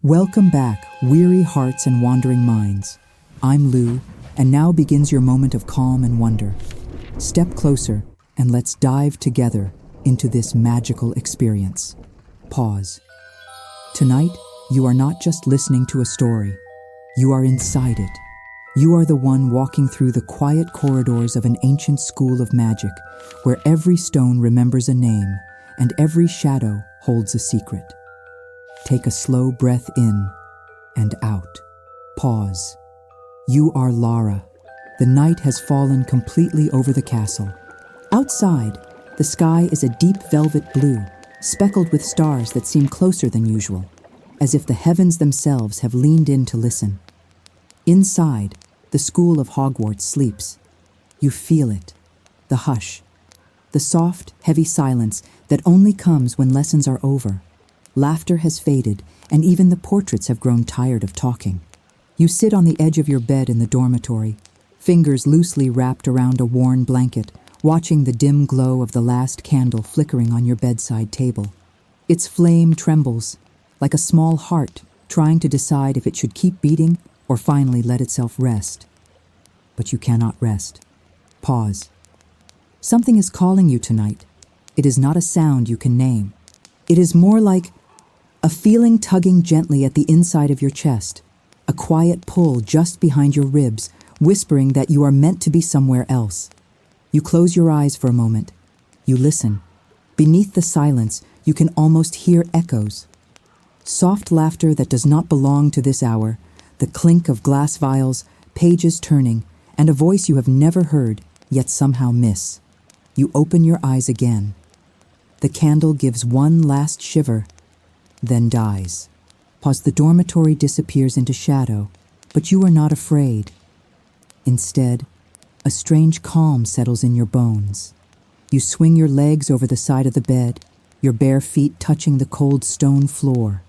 Welcome back, weary hearts and wandering minds. I'm Lou, and now begins your moment of calm and wonder. Step closer, and let's dive together into this magical experience. Pause. Tonight, you are not just listening to a story. You are inside it. You are the one walking through the quiet corridors of an ancient school of magic, where every stone remembers a name, and every shadow holds a secret. Take a slow breath in and out. Pause. You are Lara. The night has fallen completely over the castle. Outside, the sky is a deep velvet blue, speckled with stars that seem closer than usual, as if the heavens themselves have leaned in to listen. Inside, the school of Hogwarts sleeps. You feel it, the hush, the soft, heavy silence that only comes when lessons are over. Laughter has faded, and even the portraits have grown tired of talking. You sit on the edge of your bed in the dormitory, fingers loosely wrapped around a worn blanket, watching the dim glow of the last candle flickering on your bedside table. Its flame trembles, like a small heart trying to decide if it should keep beating or finally let itself rest. But you cannot rest. Pause. Something is calling you tonight. It is not a sound you can name. It is more like a feeling tugging gently at the inside of your chest, a quiet pull just behind your ribs, whispering that you are meant to be somewhere else. You close your eyes for a moment. You listen. Beneath the silence, you can almost hear echoes. Soft laughter that does not belong to this hour, the clink of glass vials, pages turning, and a voice you have never heard, yet somehow miss. You open your eyes again. The candle gives one last shiver, then dies. Pause. The dormitory disappears into shadow, but you are not afraid. Instead, a strange calm settles in your bones. You swing your legs over the side of the bed, your bare feet touching the cold stone floor.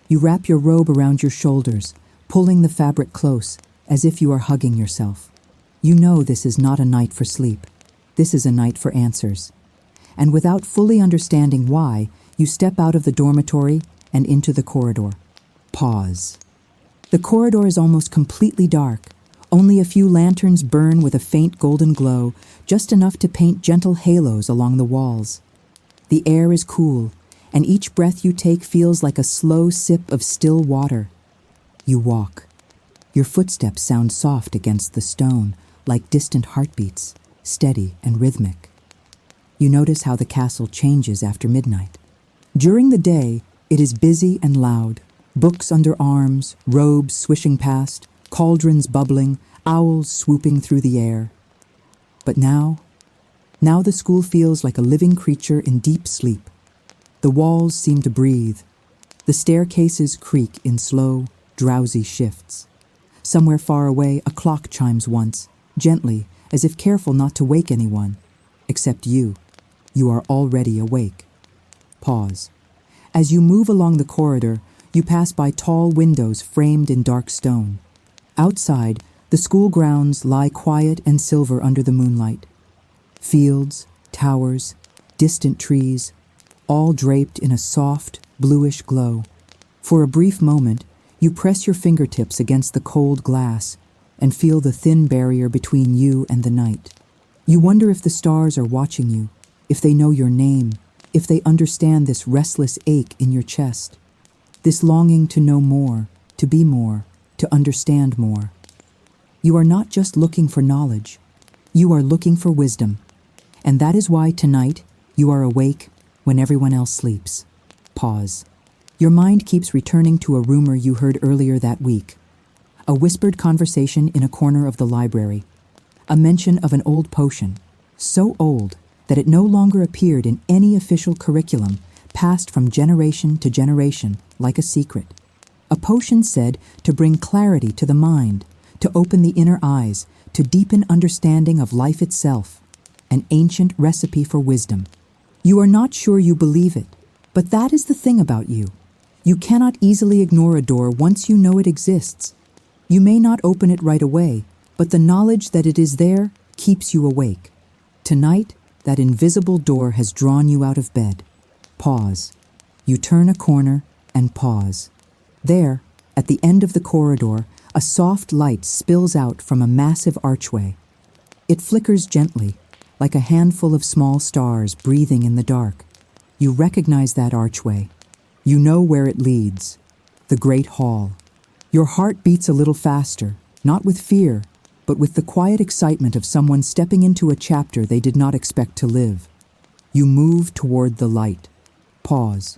You wrap your robe around your shoulders, pulling the fabric close, as if you are hugging yourself. You know this is not a night for sleep. This is a night for answers. And without fully understanding why, you step out of the dormitory and into the corridor. Pause. The corridor is almost completely dark. Only a few lanterns burn with a faint golden glow, just enough to paint gentle halos along the walls. The air is cool, and each breath you take feels like a slow sip of still water. You walk. Your footsteps sound soft against the stone, like distant heartbeats, steady and rhythmic. You notice how the castle changes after midnight. During the day, it is busy and loud. Books under arms, robes swishing past, cauldrons bubbling, owls swooping through the air. But now the school feels like a living creature in deep sleep. The walls seem to breathe. The staircases creak in slow, drowsy shifts. Somewhere far away, a clock chimes once, gently, as if careful not to wake anyone. Except you. You are already awake. Pause. As you move along the corridor, you pass by tall windows framed in dark stone. Outside, the school grounds lie quiet and silver under the moonlight. Fields, towers, distant trees, all draped in a soft, bluish glow. For a brief moment, you press your fingertips against the cold glass and feel the thin barrier between you and the night. You wonder if the stars are watching you, if they know your name, if they understand this restless ache in your chest, this longing to know more, to be more, to understand more. You are not just looking for knowledge, you are looking for wisdom. And that is why tonight you are awake when everyone else sleeps. Pause. Your mind keeps returning to a rumor you heard earlier that week. A whispered conversation in a corner of the library. A mention of an old potion, so old that it no longer appeared in any official curriculum, passed from generation to generation like a secret. A potion said to bring clarity to the mind, to open the inner eyes, to deepen understanding of life itself. An ancient recipe for wisdom. You are not sure you believe it, but that is the thing about you. You cannot easily ignore a door once you know it exists. You may not open it right away, but the knowledge that it is there keeps you awake. Tonight, that invisible door has drawn you out of bed. Pause. You turn a corner and pause. There, at the end of the corridor, a soft light spills out from a massive archway. It flickers gently, like a handful of small stars breathing in the dark. You recognize that archway. You know where it leads. The Great Hall. Your heart beats a little faster, not with fear, but with the quiet excitement of someone stepping into a chapter they did not expect to live. You move toward the light. Pause.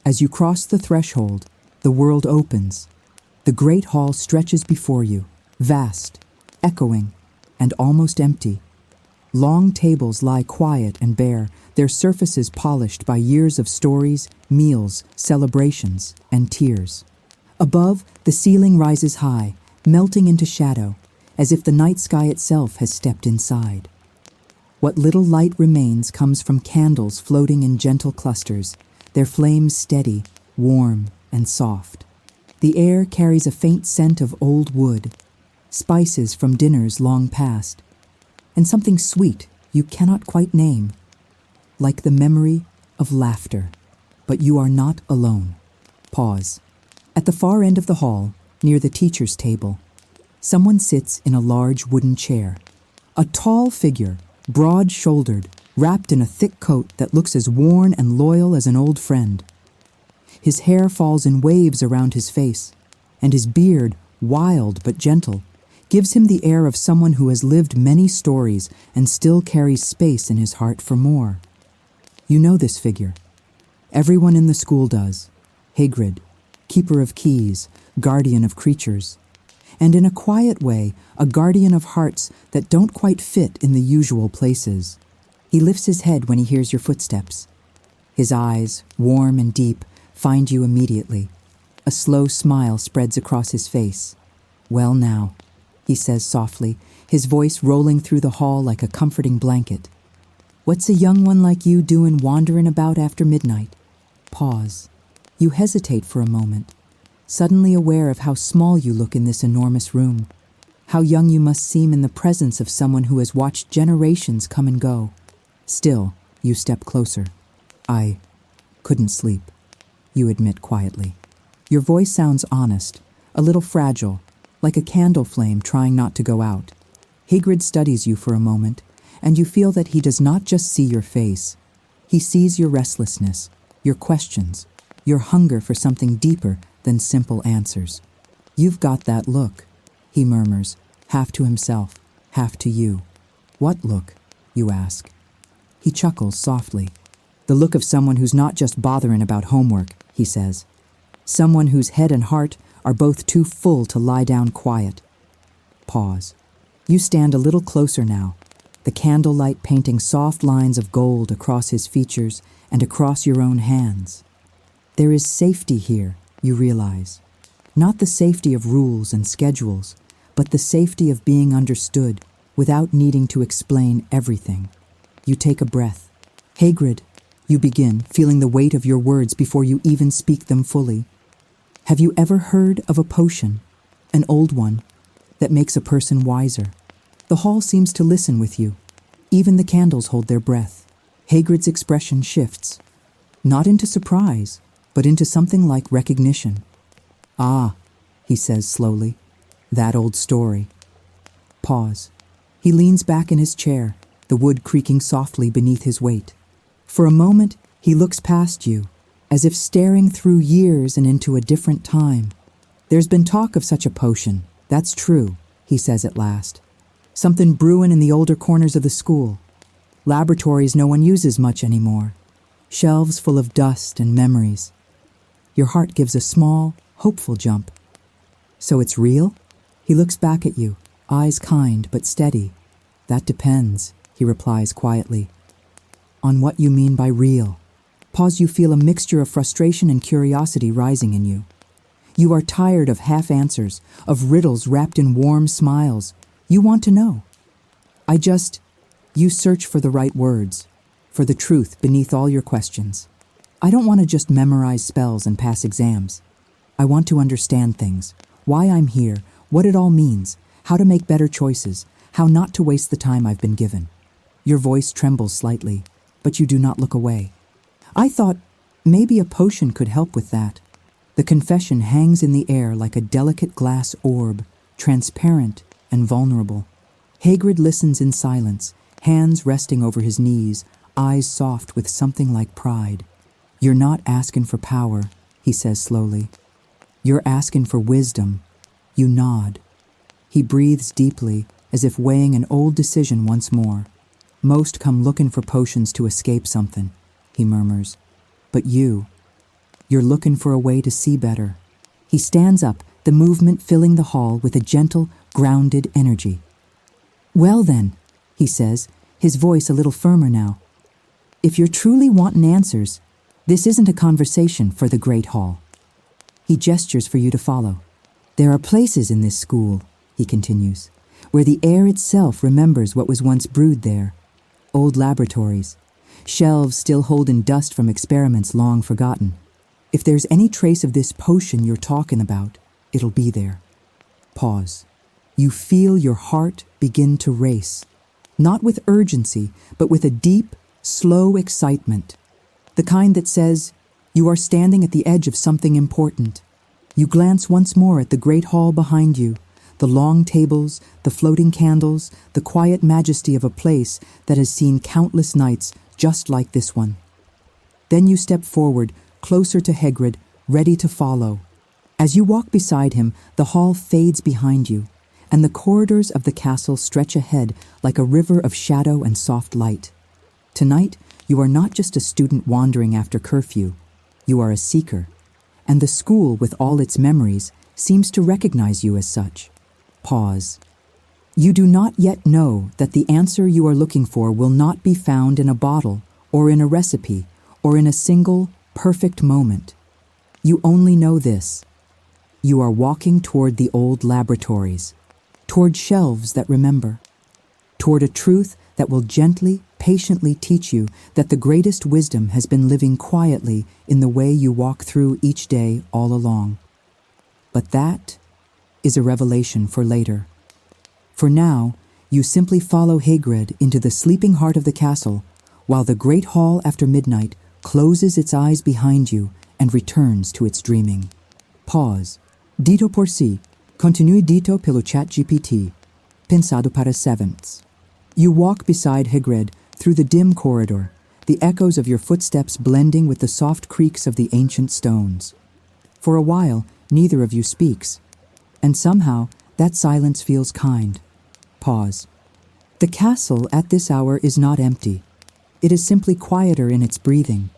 As you cross the threshold, the world opens. The Great Hall stretches before you, vast, echoing, and almost empty. Long tables lie quiet and bare, their surfaces polished by years of stories, meals, celebrations, and tears. Above, the ceiling rises high, melting into shadow, as if the night sky itself has stepped inside. What little light remains comes from candles floating in gentle clusters, their flames steady, warm, and soft. The air carries a faint scent of old wood, spices from dinners long past, and something sweet you cannot quite name, like the memory of laughter. But you are not alone. Pause. At the far end of the hall, near the teacher's table, someone sits in a large wooden chair. A tall figure, broad-shouldered, wrapped in a thick coat that looks as worn and loyal as an old friend. His hair falls in waves around his face, and his beard, wild but gentle, gives him the air of someone who has lived many stories and still carries space in his heart for more. You know this figure. Everyone in the school does. Hagrid, keeper of keys, guardian of creatures, and in a quiet way, a guardian of hearts that don't quite fit in the usual places. He lifts his head when he hears your footsteps. His eyes, warm and deep, find you immediately. A slow smile spreads across his face. "Well now," he says softly, his voice rolling through the hall like a comforting blanket. "What's a young one like you doin' wanderin' about after midnight?" Pause. You hesitate for a moment, suddenly aware of how small you look in this enormous room, how young you must seem in the presence of someone who has watched generations come and go. Still, you step closer. "I couldn't sleep," you admit quietly. Your voice sounds honest, a little fragile, like a candle flame trying not to go out. Hagrid studies you for a moment, and you feel that he does not just see your face. He sees your restlessness, your questions, your hunger for something deeper than simple answers. "You've got that look," he murmurs, half to himself, half to you. "What look?" you ask. He chuckles softly. "The look of someone who's not just bothering about homework," he says. "Someone whose head and heart are both too full to lie down quiet." Pause. You stand a little closer now, the candlelight painting soft lines of gold across his features and across your own hands. There is safety here, you realize. Not the safety of rules and schedules, but the safety of being understood without needing to explain everything. You take a breath. "Hagrid," you begin, feeling the weight of your words before you even speak them fully. "Have you ever heard of a potion, an old one, that makes a person wiser?" The hall seems to listen with you. Even the candles hold their breath. Hagrid's expression shifts, not into surprise, but into something like recognition. "Ah," he says slowly, "that old story." Pause. He leans back in his chair, the wood creaking softly beneath his weight. For a moment, he looks past you, as if staring through years and into a different time. "There's been talk of such a potion, that's true," he says at last. "Something brewing in the older corners of the school. Laboratories no one uses much anymore. Shelves full of dust and memories." Your heart gives a small, hopeful jump. "So it's real?" He looks back at you, eyes kind but steady. "That depends," he replies quietly. "On what you mean by real." Pause. You feel a mixture of frustration and curiosity rising in you. You are tired of half answers, of riddles wrapped in warm smiles. You want to know. You search for the right words, for the truth beneath all your questions. "I don't want to just memorize spells and pass exams. I want to understand things. Why I'm here, what it all means, how to make better choices, how not to waste the time I've been given. Your voice trembles slightly, but you do not look away. I thought maybe a potion could help with that. The confession hangs in the air like a delicate glass orb, transparent and vulnerable. Hagrid listens in silence, hands resting over his knees, eyes soft with something like pride. You're not asking for power, he says slowly. You're asking for wisdom. You nod. He breathes deeply, as if weighing an old decision once more. Most come looking for potions to escape something, he murmurs. But you're looking for a way to see better. He stands up, the movement filling the hall with a gentle, grounded energy. Well then, he says, his voice a little firmer now. If you're truly wanting answers, this isn't a conversation for the Great Hall. He gestures for you to follow. There are places in this school, he continues, where the air itself remembers what was once brewed there. Old laboratories, shelves still holding dust from experiments long forgotten. If there's any trace of this potion you're talking about, it'll be there. Pause. You feel your heart begin to race, not with urgency, but with a deep, slow excitement. The kind that says, you are standing at the edge of something important. You glance once more at the great hall behind you, the long tables, the floating candles, the quiet majesty of a place that has seen countless nights just like this one. Then you step forward, closer to Hagrid, ready to follow. As you walk beside him, the hall fades behind you, and the corridors of the castle stretch ahead like a river of shadow and soft light. Tonight, you are not just a student wandering after curfew. You are a seeker, and the school, with all its memories, seems to recognize you as such. Pause. You do not yet know that the answer you are looking for will not be found in a bottle, or in a recipe, or in a single, perfect moment. You only know this. You are walking toward the old laboratories, toward shelves that remember, toward a truth that will gently, patiently teach you that the greatest wisdom has been living quietly in the way you walk through each day all along. But that is a revelation for later. For now, you simply follow Hagrid into the sleeping heart of the castle, while the great hall after midnight closes its eyes behind you and returns to its dreaming. Pause. Dito por si, continui dito pelo chat GPT, pensado para sevenths. You walk beside Hagrid through the dim corridor, the echoes of your footsteps blending with the soft creaks of the ancient stones. For a while, neither of you speaks, and somehow that silence feels kind. Pause. The castle at this hour is not empty. It is simply quieter in its breathing.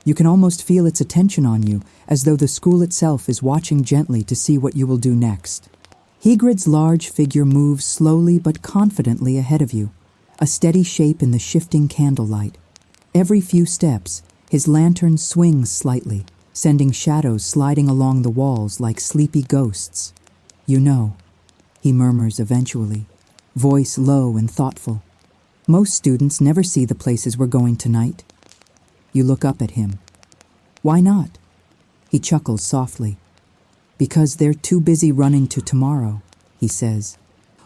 You can almost feel its attention on you, as though the school itself is watching gently to see what you will do next. Hagrid's large figure moves slowly but confidently ahead of you, a steady shape in the shifting candlelight. Every few steps, his lantern swings slightly, sending shadows sliding along the walls like sleepy ghosts. You know, he murmurs eventually, voice low and thoughtful. Most students never see the places we're going tonight. You look up at him. Why not? He chuckles softly. Because they're too busy running to tomorrow, he says,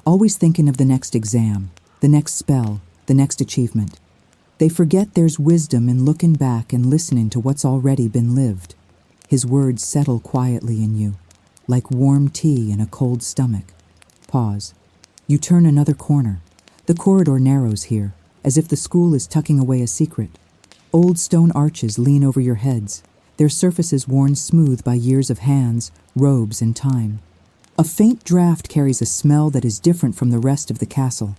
always thinking of the next exam, the next spell, the next achievement. They forget there's wisdom in looking back and listening to what's already been lived. His words settle quietly in you, like warm tea in a cold stomach. Pause. You turn another corner. The corridor narrows here, as if the school is tucking away a secret. Old stone arches lean over your heads, their surfaces worn smooth by years of hands, robes, and time. A faint draft carries a smell that is different from the rest of the castle.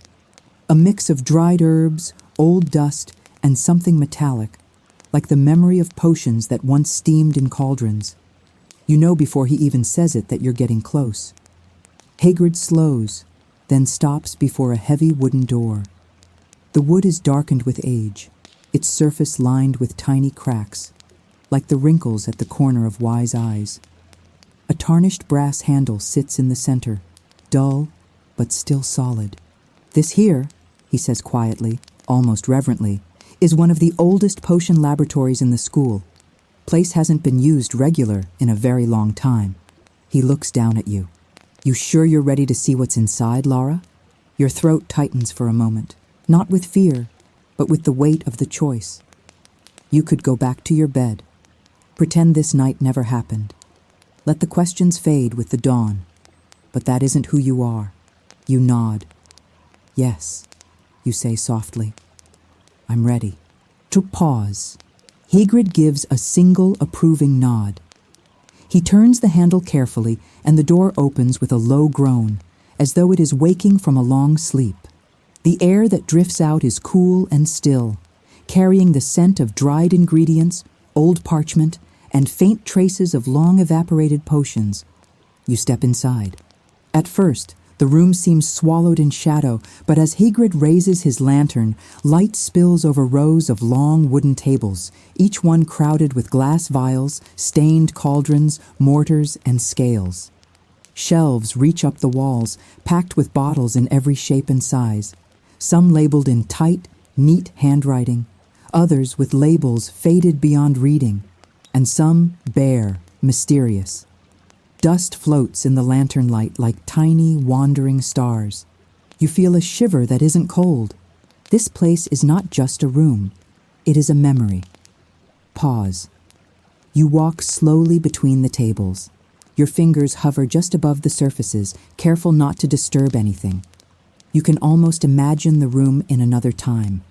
A mix of dried herbs, old dust, and something metallic, like the memory of potions that once steamed in cauldrons. You know before he even says it that you're getting close. Hagrid slows, then stops before a heavy wooden door. The wood is darkened with age, its surface lined with tiny cracks, like the wrinkles at the corner of wise eyes. A tarnished brass handle sits in the center, dull but still solid. This here, he says quietly, almost reverently, is one of the oldest potion laboratories in the school. Place hasn't been used regular in a very long time. He looks down at you. You sure you're ready to see what's inside, Laura? Your throat tightens for a moment, not with fear, but with the weight of the choice. You could go back to your bed. Pretend this night never happened. Let the questions fade with the dawn. But that isn't who you are. You nod. Yes, you say softly. I'm ready. To pause. Hagrid gives a single approving nod. He turns the handle carefully, and the door opens with a low groan, as though it is waking from a long sleep. The air that drifts out is cool and still, carrying the scent of dried ingredients, old parchment, and faint traces of long-evaporated potions. You step inside. At first, the room seems swallowed in shadow, but as Hagrid raises his lantern, light spills over rows of long wooden tables, each one crowded with glass vials, stained cauldrons, mortars, and scales. Shelves reach up the walls, packed with bottles in every shape and size, some labeled in tight, neat handwriting, others with labels faded beyond reading, and some bare, mysterious. Dust floats in the lantern light like tiny, wandering stars. You feel a shiver that isn't cold. This place is not just a room. It is a memory. Pause. You walk slowly between the tables. Your fingers hover just above the surfaces, careful not to disturb anything. You can almost imagine the room in another time.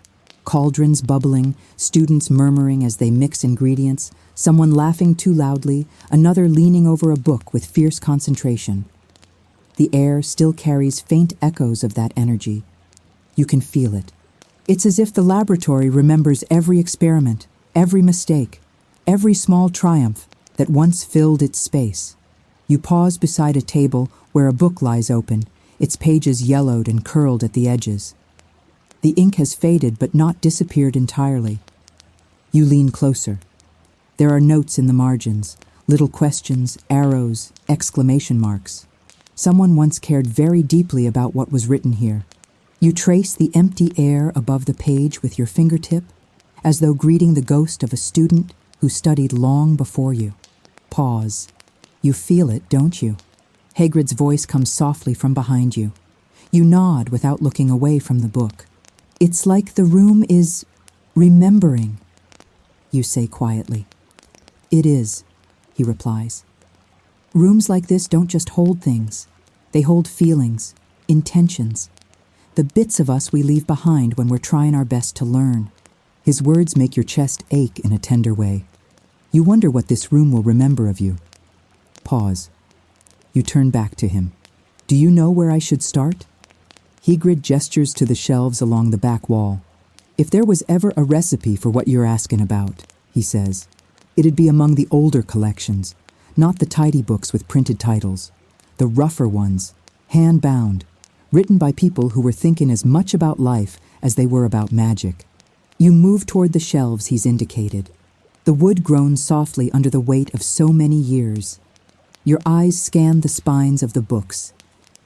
Cauldrons bubbling, students murmuring as they mix ingredients, someone laughing too loudly, another leaning over a book with fierce concentration. The air still carries faint echoes of that energy. You can feel it. It's as if the laboratory remembers every experiment, every mistake, every small triumph that once filled its space. You pause beside a table where a book lies open, its pages yellowed and curled at the edges. The ink has faded but not disappeared entirely. You lean closer. There are notes in the margins, little questions, arrows, exclamation marks. Someone once cared very deeply about what was written here. You trace the empty air above the page with your fingertip, as though greeting the ghost of a student who studied long before you. Pause. You feel it, don't you? Hagrid's voice comes softly from behind you. You nod without looking away from the book. It's like the room is remembering, you say quietly. It is, he replies. Rooms like this don't just hold things. They hold feelings, intentions, the bits of us we leave behind when we're trying our best to learn. His words make your chest ache in a tender way. You wonder what this room will remember of you. Pause. You turn back to him. Do you know where I should start? Hagrid gestures to the shelves along the back wall. If there was ever a recipe for what you're asking about, he says, it'd be among the older collections, not the tidy books with printed titles, the rougher ones, hand-bound, written by people who were thinking as much about life as they were about magic. You move toward the shelves he's indicated. The wood groans softly under the weight of so many years. Your eyes scan the spines of the books.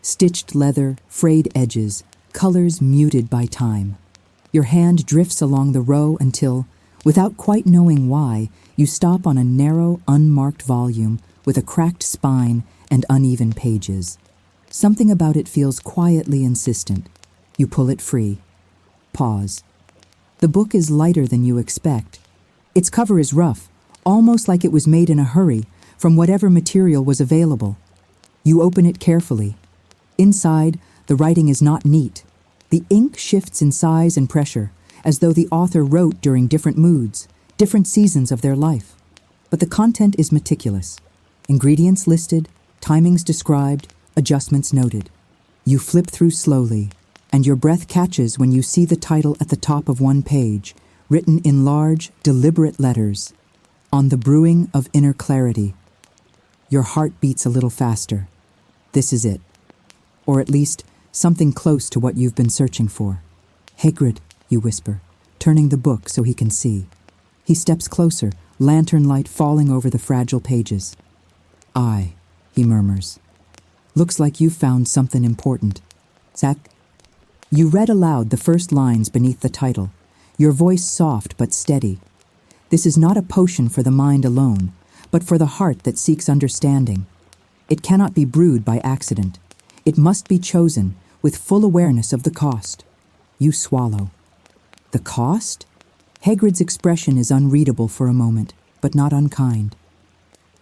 Stitched leather, frayed edges, colors muted by time. Your hand drifts along the row until, without quite knowing why, you stop on a narrow, unmarked volume with a cracked spine and uneven pages. Something about it feels quietly insistent. You pull it free. Pause. The book is lighter than you expect. Its cover is rough, almost like it was made in a hurry, from whatever material was available. You open it carefully. Inside, the writing is not neat. The ink shifts in size and pressure, as though the author wrote during different moods, different seasons of their life. But the content is meticulous. Ingredients listed, timings described, adjustments noted. You flip through slowly, and your breath catches when you see the title at the top of one page, written in large, deliberate letters, On the Brewing of Inner Clarity. Your heart beats a little faster. This is it. Or at least, something close to what you've been searching for. Hagrid, you whisper, turning the book so he can see. He steps closer, lantern light falling over the fragile pages. Aye, he murmurs. Looks like you found something important. Zach? You read aloud the first lines beneath the title, your voice soft but steady. This is not a potion for the mind alone, but for the heart that seeks understanding. It cannot be brewed by accident. It must be chosen with full awareness of the cost. You swallow. The cost? Hagrid's expression is unreadable for a moment, but not unkind.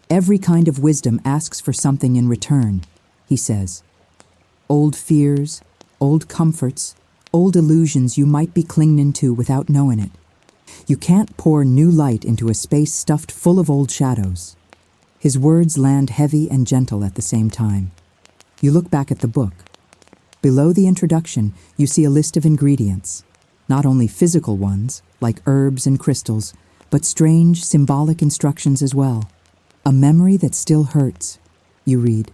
Every kind of wisdom asks for something in return, he says. Old fears, old comforts, old illusions you might be clinging to without knowing it. You can't pour new light into a space stuffed full of old shadows. His words land heavy and gentle at the same time. You look back at the book. Below the introduction, you see a list of ingredients, not only physical ones, like herbs and crystals, but strange, symbolic instructions as well. A memory that still hurts, you read.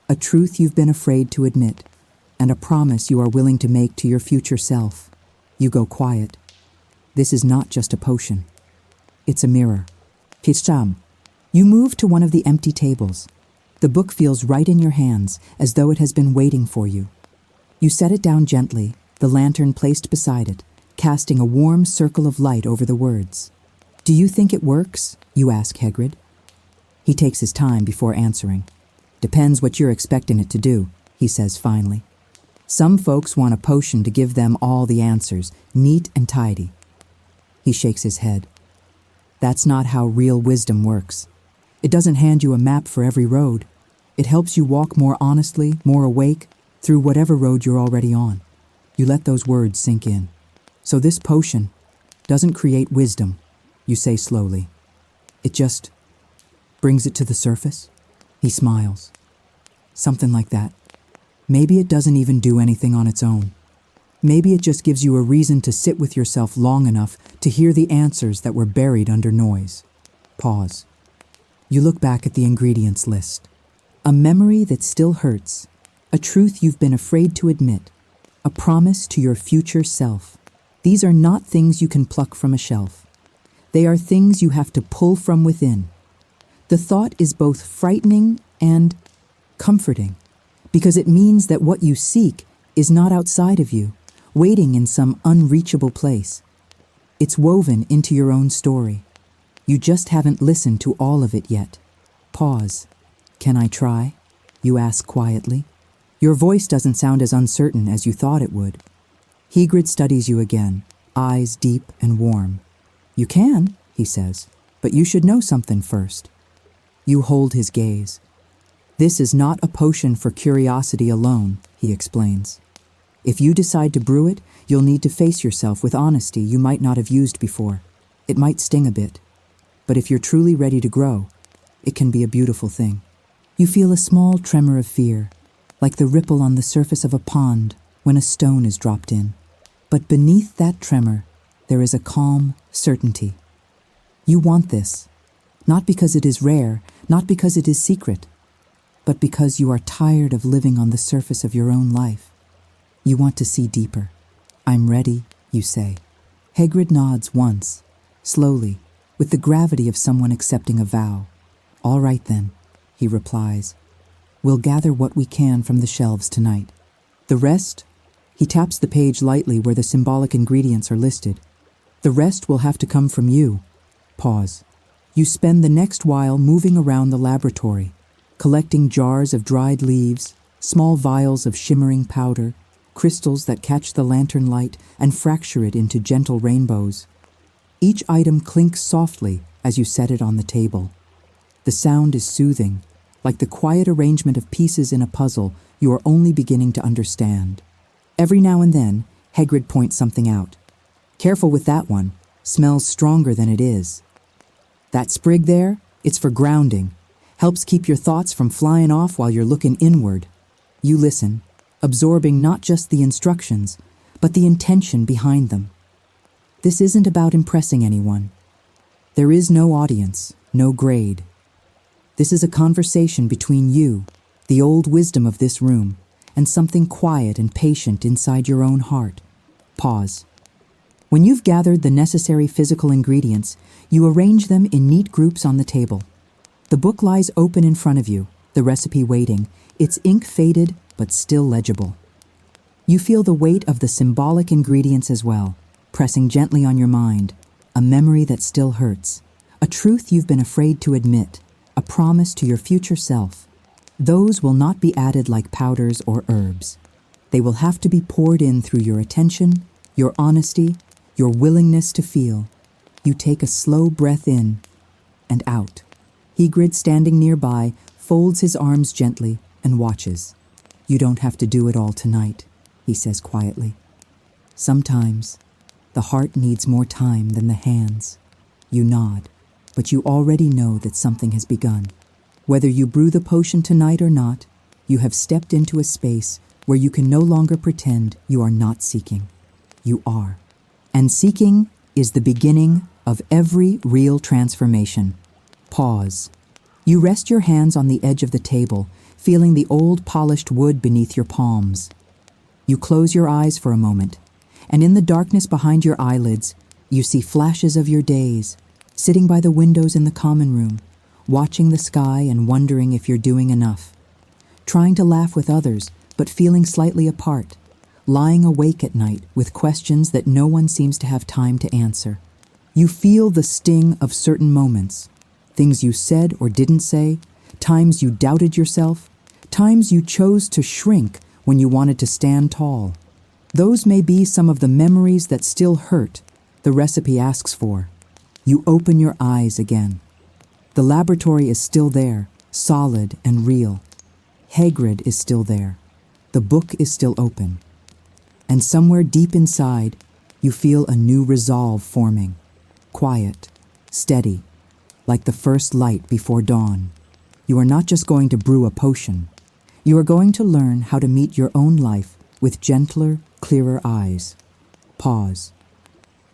A truth you've been afraid to admit, and a promise you are willing to make to your future self. You go quiet. This is not just a potion. It's a mirror. Kisham. You move to one of the empty tables. The book feels right in your hands, as though it has been waiting for you. You set it down gently, the lantern placed beside it, casting a warm circle of light over the words. Do you think it works? You ask Hagrid. He takes his time before answering. Depends what you're expecting it to do, he says finally. Some folks want a potion to give them all the answers, neat and tidy. He shakes his head. That's not how real wisdom works. It doesn't hand you a map for every road. It helps you walk more honestly, more awake, through whatever road you're already on. You let those words sink in. So this potion doesn't create wisdom, you say slowly. It just brings it to the surface? He smiles. Something like that. Maybe it doesn't even do anything on its own. Maybe it just gives you a reason to sit with yourself long enough to hear the answers that were buried under noise. Pause. You look back at the ingredients list. A memory that still hurts. A truth you've been afraid to admit. A promise to your future self. These are not things you can pluck from a shelf. They are things you have to pull from within. The thought is both frightening and comforting, because it means that what you seek is not outside of you, waiting in some unreachable place. It's woven into your own story. You just haven't listened to all of it yet. Pause. Can I try? You ask quietly. Your voice doesn't sound as uncertain as you thought it would. Hagrid studies you again, eyes deep and warm. You can, he says, but you should know something first. You hold his gaze. This is not a potion for curiosity alone, he explains. If you decide to brew it, you'll need to face yourself with honesty you might not have used before. It might sting a bit, but if you're truly ready to grow, it can be a beautiful thing. You feel a small tremor of fear, like the ripple on the surface of a pond when a stone is dropped in. But beneath that tremor, there is a calm certainty. You want this, not because it is rare, not because it is secret, but because you are tired of living on the surface of your own life. You want to see deeper. I'm ready, you say. Hagrid nods once, slowly, with the gravity of someone accepting a vow. All right then, he replies. We'll gather what we can from the shelves tonight. The rest, he taps the page lightly where the symbolic ingredients are listed. The rest will have to come from you. Pause. You spend the next while moving around the laboratory, collecting jars of dried leaves, small vials of shimmering powder, crystals that catch the lantern light and fracture it into gentle rainbows. Each item clinks softly as you set it on the table. The sound is soothing, like the quiet arrangement of pieces in a puzzle you are only beginning to understand. Every now and then, Hagrid points something out. Careful with that one, smells stronger than it is. That sprig there, it's for grounding, helps keep your thoughts from flying off while you're looking inward. You listen, absorbing not just the instructions, but the intention behind them. This isn't about impressing anyone. There is no audience, no grade. This is a conversation between you, the old wisdom of this room, and something quiet and patient inside your own heart. Pause. When you've gathered the necessary physical ingredients, you arrange them in neat groups on the table. The book lies open in front of you, the recipe waiting, its ink faded but still legible. You feel the weight of the symbolic ingredients as well, pressing gently on your mind, a memory that still hurts, a truth you've been afraid to admit, a promise to your future self. Those will not be added like powders or herbs. They will have to be poured in through your attention, your honesty, your willingness to feel. You take a slow breath in and out. Hagrid, standing nearby, folds his arms gently and watches. You don't have to do it all tonight, he says quietly. Sometimes the heart needs more time than the hands. You nod, but you already know that something has begun. Whether you brew the potion tonight or not, you have stepped into a space where you can no longer pretend you are not seeking. You are. And seeking is the beginning of every real transformation. Pause. You rest your hands on the edge of the table, feeling the old polished wood beneath your palms. You close your eyes for a moment, and in the darkness behind your eyelids, you see flashes of your days, sitting by the windows in the common room, watching the sky and wondering if you're doing enough. Trying to laugh with others, but feeling slightly apart. Lying awake at night with questions that no one seems to have time to answer. You feel the sting of certain moments. Things you said or didn't say, times you doubted yourself, times you chose to shrink when you wanted to stand tall. Those may be some of the memories that still hurt, the recipe asks for. You open your eyes again. The laboratory is still there, solid and real. Hagrid is still there. The book is still open. And somewhere deep inside, you feel a new resolve forming. Quiet, steady, like the first light before dawn. You are not just going to brew a potion. You are going to learn how to meet your own life with gentler, clearer eyes. Pause.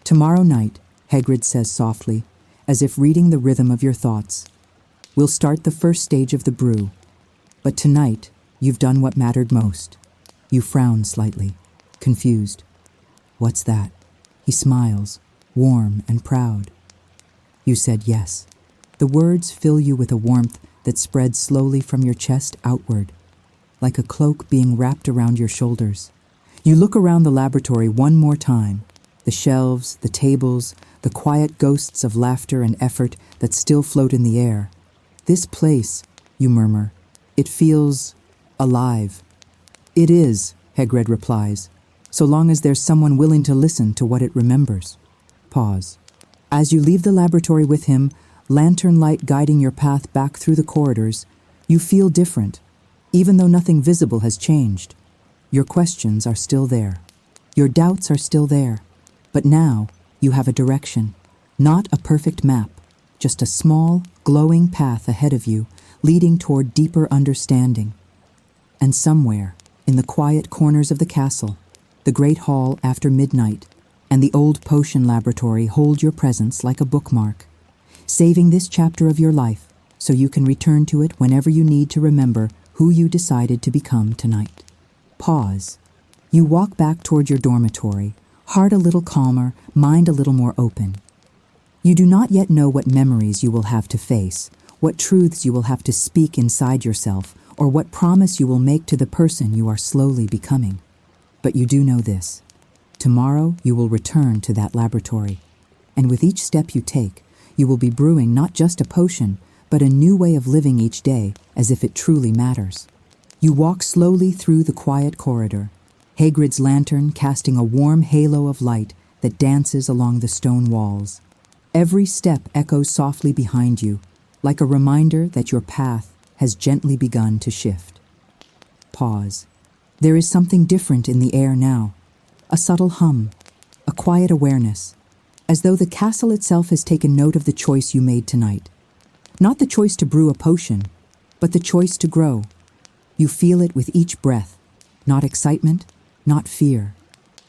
Tomorrow night, Hagrid says softly, as if reading the rhythm of your thoughts. We'll start the first stage of the brew. But tonight, you've done what mattered most. You frown slightly, confused. What's that? He smiles, warm and proud. You said yes. The words fill you with a warmth that spreads slowly from your chest outward, like a cloak being wrapped around your shoulders. You look around the laboratory one more time. The shelves, the tables, the quiet ghosts of laughter and effort that still float in the air. This place, you murmur, it feels alive. It is, Hagrid replies, so long as there's someone willing to listen to what it remembers. Pause. As you leave the laboratory with him, lantern light guiding your path back through the corridors, you feel different, even though nothing visible has changed. Your questions are still there. Your doubts are still there. But now, you have a direction, not a perfect map, just a small, glowing path ahead of you, leading toward deeper understanding. And somewhere, in the quiet corners of the castle, the great hall after midnight, and the old potion laboratory hold your presence like a bookmark, saving this chapter of your life so you can return to it whenever you need to remember who you decided to become tonight. Pause. You walk back toward your dormitory, heart a little calmer, mind a little more open. You do not yet know what memories you will have to face, what truths you will have to speak inside yourself, or what promise you will make to the person you are slowly becoming. But you do know this. Tomorrow you will return to that laboratory, and with each step you take, you will be brewing not just a potion, but a new way of living each day as if it truly matters. You walk slowly through the quiet corridor, Hagrid's lantern casting a warm halo of light that dances along the stone walls. Every step echoes softly behind you, like a reminder that your path has gently begun to shift. Pause. There is something different in the air now, a subtle hum, a quiet awareness, as though the castle itself has taken note of the choice you made tonight. Not the choice to brew a potion, but the choice to grow. You feel it with each breath, not excitement, not fear,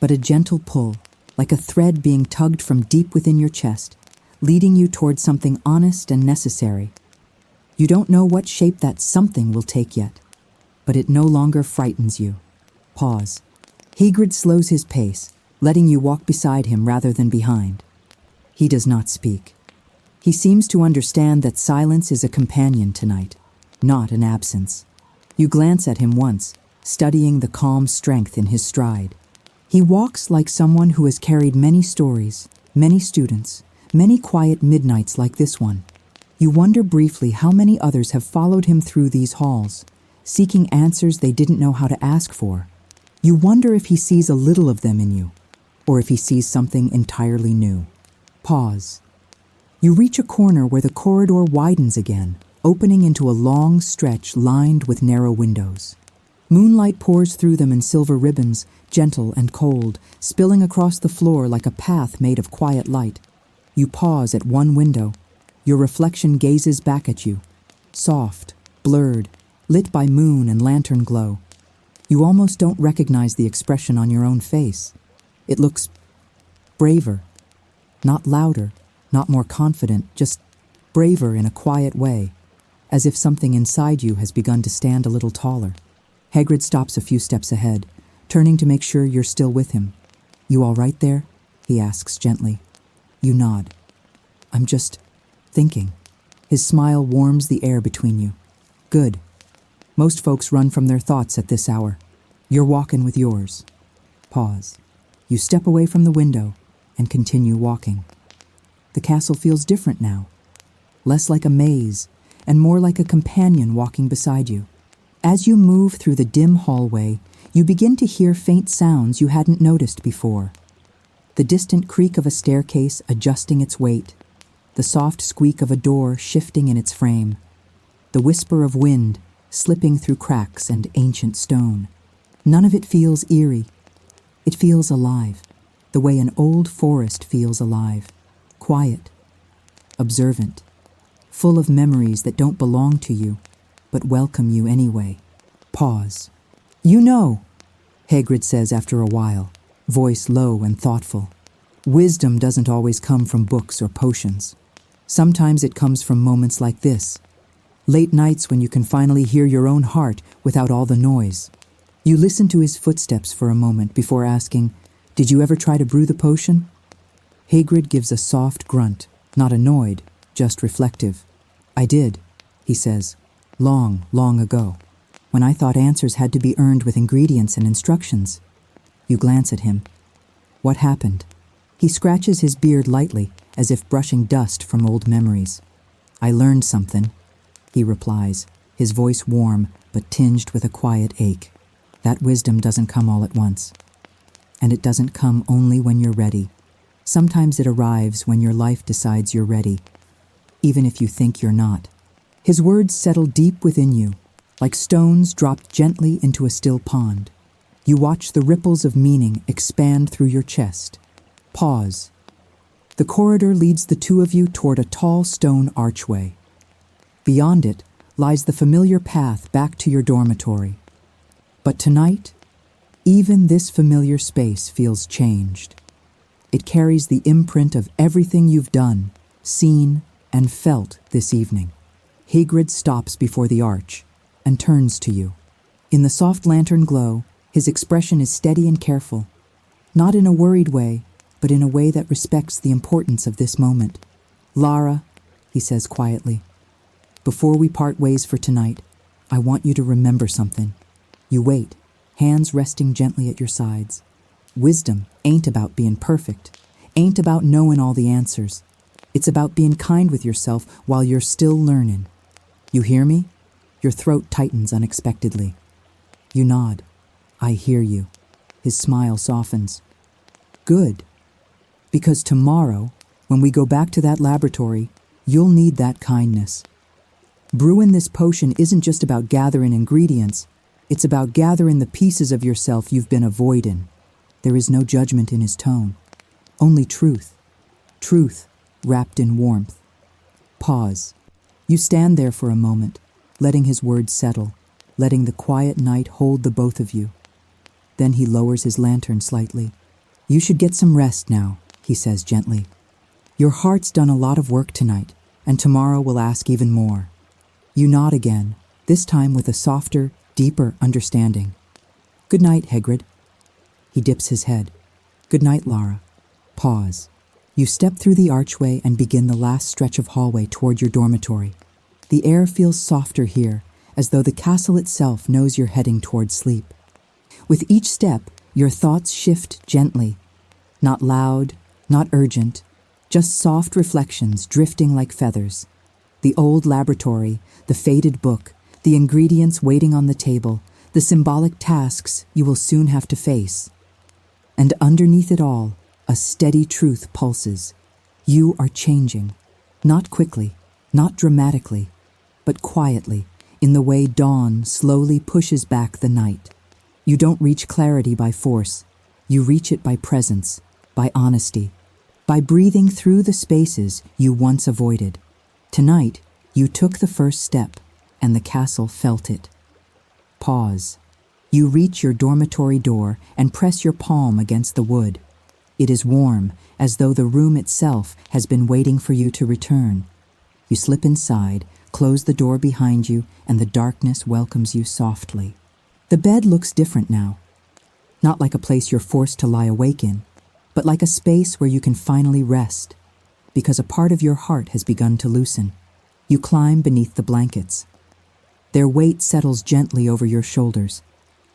but a gentle pull, like a thread being tugged from deep within your chest, leading you toward something honest and necessary. You don't know what shape that something will take yet, but it no longer frightens you. Pause. Hagrid slows his pace, letting you walk beside him rather than behind. He does not speak. He seems to understand that silence is a companion tonight, not an absence. You glance at him once, studying the calm strength in his stride. He walks like someone who has carried many stories, many students, many quiet midnights like this one. You wonder briefly how many others have followed him through these halls, seeking answers they didn't know how to ask for. You wonder if he sees a little of them in you, or if he sees something entirely new. Pause. You reach a corner where the corridor widens again, opening into a long stretch lined with narrow windows. Moonlight pours through them in silver ribbons, gentle and cold, spilling across the floor like a path made of quiet light. You pause at one window. Your reflection gazes back at you, soft, blurred, lit by moon and lantern glow. You almost don't recognize the expression on your own face. It looks braver, not louder, not more confident, just braver in a quiet way, as if something inside you has begun to stand a little taller. Hagrid stops a few steps ahead, turning to make sure you're still with him. "You all right there?" he asks gently. You nod. "I'm just thinking." His smile warms the air between you. "Good. Most folks run from their thoughts at this hour. You're walking with yours." Pause. You step away from the window and continue walking. The castle feels different now, less like a maze and more like a companion walking beside you. As you move through the dim hallway, you begin to hear faint sounds you hadn't noticed before. The distant creak of a staircase adjusting its weight, the soft squeak of a door shifting in its frame, the whisper of wind slipping through cracks and ancient stone. None of it feels eerie. It feels alive, the way an old forest feels alive, quiet, observant, full of memories that don't belong to you, but welcome you anyway. Pause. "You know," Hagrid says after a while, voice low and thoughtful, "wisdom doesn't always come from books or potions. Sometimes it comes from moments like this. Late nights when you can finally hear your own heart without all the noise." You listen to his footsteps for a moment before asking, "Did you ever try to brew the potion?" Hagrid gives a soft grunt, not annoyed, just reflective. "I did," he says, "long, long ago, when I thought answers had to be earned with ingredients and instructions." You glance at him. "What happened?" He scratches his beard lightly, as if brushing dust from old memories. "I learned something," he replies, his voice warm but tinged with a quiet ache. "That wisdom doesn't come all at once. And it doesn't come only when you're ready. Sometimes it arrives when your life decides you're ready, even if you think you're not." His words settle deep within you, like stones dropped gently into a still pond. You watch the ripples of meaning expand through your chest. Pause. The corridor leads the two of you toward a tall stone archway. Beyond it lies the familiar path back to your dormitory. But tonight, even this familiar space feels changed. It carries the imprint of everything you've done, seen, and felt this evening. Hagrid stops before the arch and turns to you. In the soft lantern glow, his expression is steady and careful, not in a worried way, but in a way that respects the importance of this moment. "Lara," he says quietly, "before we part ways for tonight, I want you to remember something." You wait, hands resting gently at your sides. Wisdom ain't about being perfect, ain't about knowing all the answers. It's about being kind with yourself while you're still learning. You hear me? Your throat tightens unexpectedly. You nod. "I hear you." His smile softens. "Good. Because tomorrow, when we go back to that laboratory, you'll need that kindness. Brewing this potion isn't just about gathering ingredients. It's about gathering the pieces of yourself you've been avoiding." There is no judgment in his tone. Only truth. Truth wrapped in warmth. Pause. You stand there for a moment, letting his words settle, letting the quiet night hold the both of you. Then he lowers his lantern slightly. "You should get some rest now," he says gently. "Your heart's done a lot of work tonight, and tomorrow will ask even more." You nod again, this time with a softer, deeper understanding. "Good night, Hagrid." He dips his head. "Good night, Lara." Pause. You step through the archway and begin the last stretch of hallway toward your dormitory. The air feels softer here, as though the castle itself knows you're heading toward sleep. With each step, your thoughts shift gently. Not loud, not urgent, just soft reflections drifting like feathers. The old laboratory, the faded book, the ingredients waiting on the table, the symbolic tasks you will soon have to face. And underneath it all, a steady truth pulses. You are changing. Not quickly, not dramatically, but quietly, in the way dawn slowly pushes back the night. You don't reach clarity by force. You reach it by presence, by honesty, by breathing through the spaces you once avoided. Tonight, you took the first step, and the castle felt it. Pause. You reach your dormitory door and press your palm against the wood. It is warm, as though the room itself has been waiting for you to return. You slip inside, close the door behind you, and the darkness welcomes you softly. The bed looks different now. Not like a place you're forced to lie awake in, but like a space where you can finally rest, because a part of your heart has begun to loosen. You climb beneath the blankets. Their weight settles gently over your shoulders,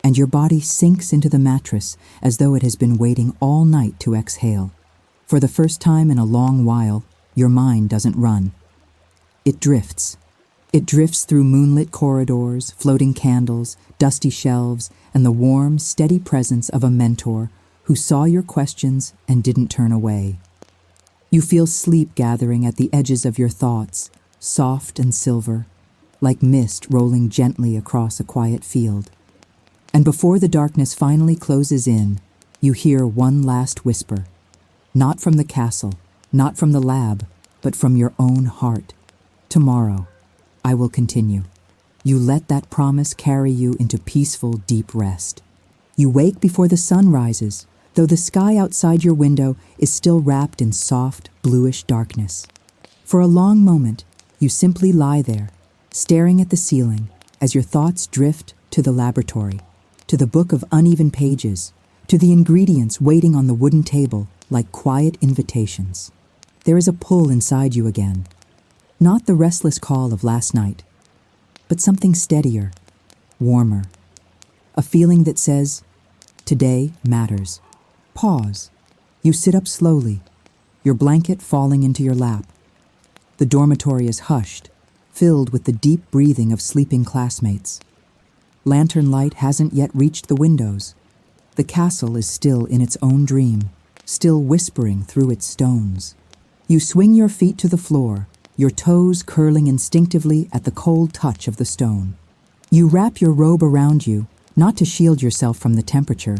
and your body sinks into the mattress as though it has been waiting all night to exhale. For the first time in a long while, your mind doesn't run. It drifts. It drifts through moonlit corridors, floating candles, dusty shelves, and the warm, steady presence of a mentor who saw your questions and didn't turn away. You feel sleep gathering at the edges of your thoughts, soft and silver, like mist rolling gently across a quiet field. And before the darkness finally closes in, you hear one last whisper. Not from the castle, not from the lab, but from your own heart. Tomorrow, I will continue. You let that promise carry you into peaceful, deep rest. You wake before the sun rises, though the sky outside your window is still wrapped in soft, bluish darkness. For a long moment, you simply lie there, staring at the ceiling as your thoughts drift to the laboratory, to the book of uneven pages, to the ingredients waiting on the wooden table like quiet invitations. There is a pull inside you again. Not the restless call of last night, but something steadier, warmer. A feeling that says, today matters. Pause. You sit up slowly, your blanket falling into your lap. The dormitory is hushed, filled with the deep breathing of sleeping classmates. Lantern light hasn't yet reached the windows. The castle is still in its own dream, still whispering through its stones. You swing your feet to the floor, your toes curling instinctively at the cold touch of the stone. You wrap your robe around you, not to shield yourself from the temperature,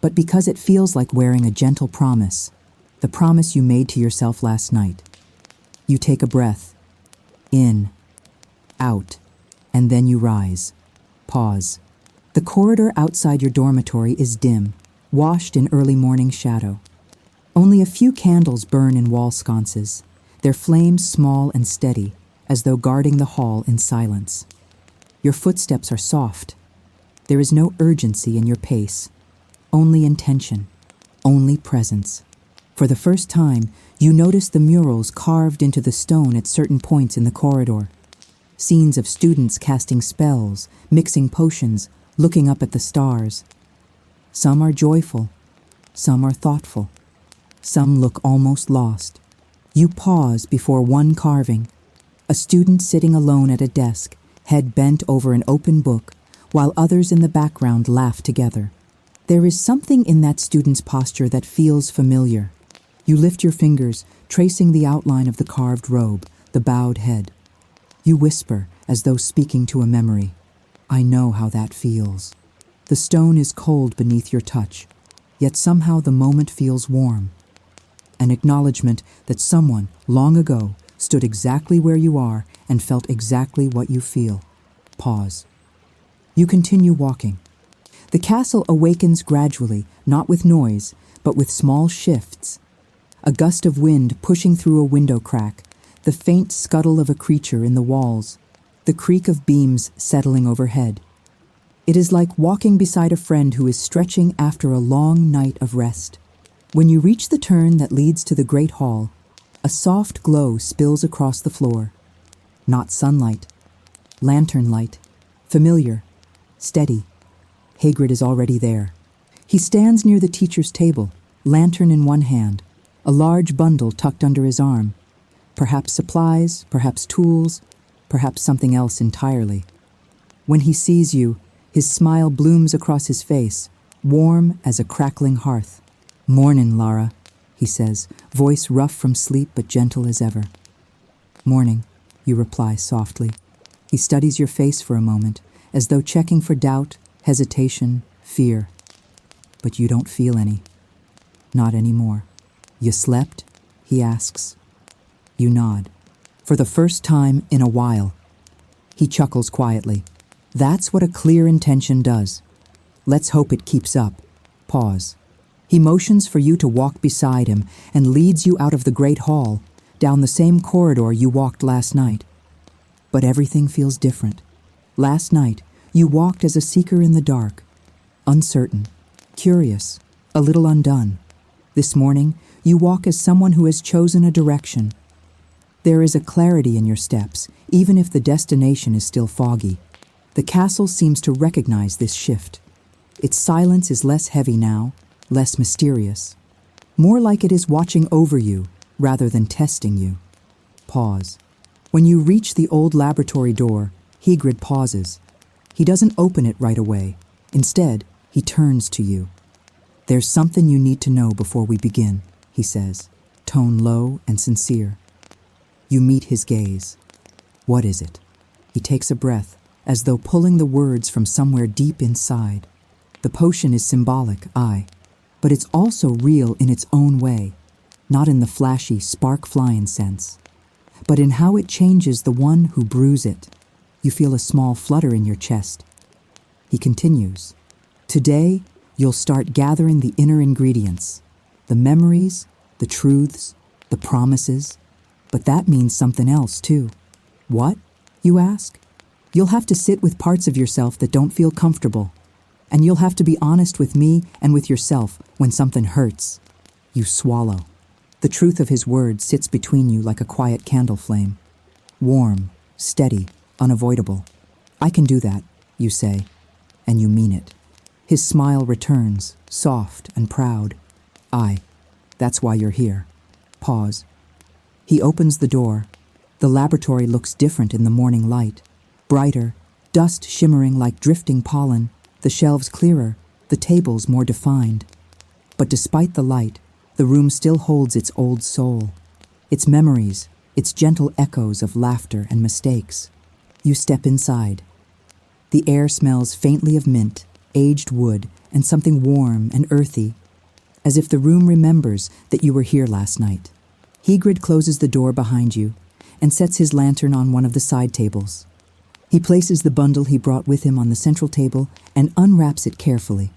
but because it feels like wearing a gentle promise, the promise you made to yourself last night. You take a breath, in, out, and then you rise. Pause. The corridor outside your dormitory is dim, washed in early morning shadow. Only a few candles burn in wall sconces, their flames small and steady, as though guarding the hall in silence. Your footsteps are soft. There is no urgency in your pace, only intention, only presence. For the first time, you notice the murals carved into the stone at certain points in the corridor. Scenes of students casting spells, mixing potions, looking up at the stars. Some are joyful, some are thoughtful, some look almost lost. You pause before one carving, a student sitting alone at a desk, head bent over an open book, while others in the background laugh together. There is something in that student's posture that feels familiar. You lift your fingers, tracing the outline of the carved robe, the bowed head. You whisper, as though speaking to a memory. I know how that feels. The stone is cold beneath your touch, yet somehow the moment feels warm. An acknowledgement that someone, long ago, stood exactly where you are and felt exactly what you feel. Pause. You continue walking. The castle awakens gradually, not with noise, but with small shifts. A gust of wind pushing through a window crack, the faint scuttle of a creature in the walls, the creak of beams settling overhead. It is like walking beside a friend who is stretching after a long night of rest. When you reach the turn that leads to the great hall, a soft glow spills across the floor. Not sunlight, lantern light, familiar, steady. Hagrid is already there. He stands near the teacher's table, lantern in one hand, a large bundle tucked under his arm. Perhaps supplies, perhaps tools, perhaps something else entirely. When he sees you, his smile blooms across his face, warm as a crackling hearth. "Mornin', Lara," he says, voice rough from sleep but gentle as ever. "Morning," you reply softly. He studies your face for a moment, as though checking for doubt, hesitation, fear. But you don't feel any. Not anymore. "You slept?" he asks. You nod. For the first time in a while. He chuckles quietly. "That's what a clear intention does. Let's hope it keeps up." Pause. He motions for you to walk beside him and leads you out of the great hall, down the same corridor you walked last night. But everything feels different. Last night, you walked as a seeker in the dark, uncertain, curious, a little undone. This morning, you walk as someone who has chosen a direction. There is a clarity in your steps, even if the destination is still foggy. The castle seems to recognize this shift. Its silence is less heavy now, less mysterious. More like it is watching over you, rather than testing you. Pause. When you reach the old laboratory door, Hagrid pauses. He doesn't open it right away. Instead, he turns to you. "There's something you need to know before we begin," he says, tone low and sincere. You meet his gaze. "What is it?" He takes a breath, as though pulling the words from somewhere deep inside. "The potion is symbolic, aye, but it's also real in its own way, not in the flashy, spark-flying sense, but in how it changes the one who brews it." You feel a small flutter in your chest. He continues, "Today, you'll start gathering the inner ingredients, the memories, the truths, the promises, but that means something else too." "What?" you ask. "You'll have to sit with parts of yourself that don't feel comfortable, and you'll have to be honest with me and with yourself when something hurts." You swallow. The truth of his words sits between you like a quiet candle flame. Warm, steady, unavoidable. "I can do that," you say, and you mean it. His smile returns, soft and proud. "Aye, that's why you're here." Pause. He opens the door. The laboratory looks different in the morning light. Brighter, dust shimmering like drifting pollen, the shelves clearer, the tables more defined. But despite the light, the room still holds its old soul, its memories, its gentle echoes of laughter and mistakes. You step inside. The air smells faintly of mint, aged wood, and something warm and earthy, as if the room remembers that you were here last night. Hagrid closes the door behind you and sets his lantern on one of the side tables. He places the bundle he brought with him on the central table and unwraps it carefully.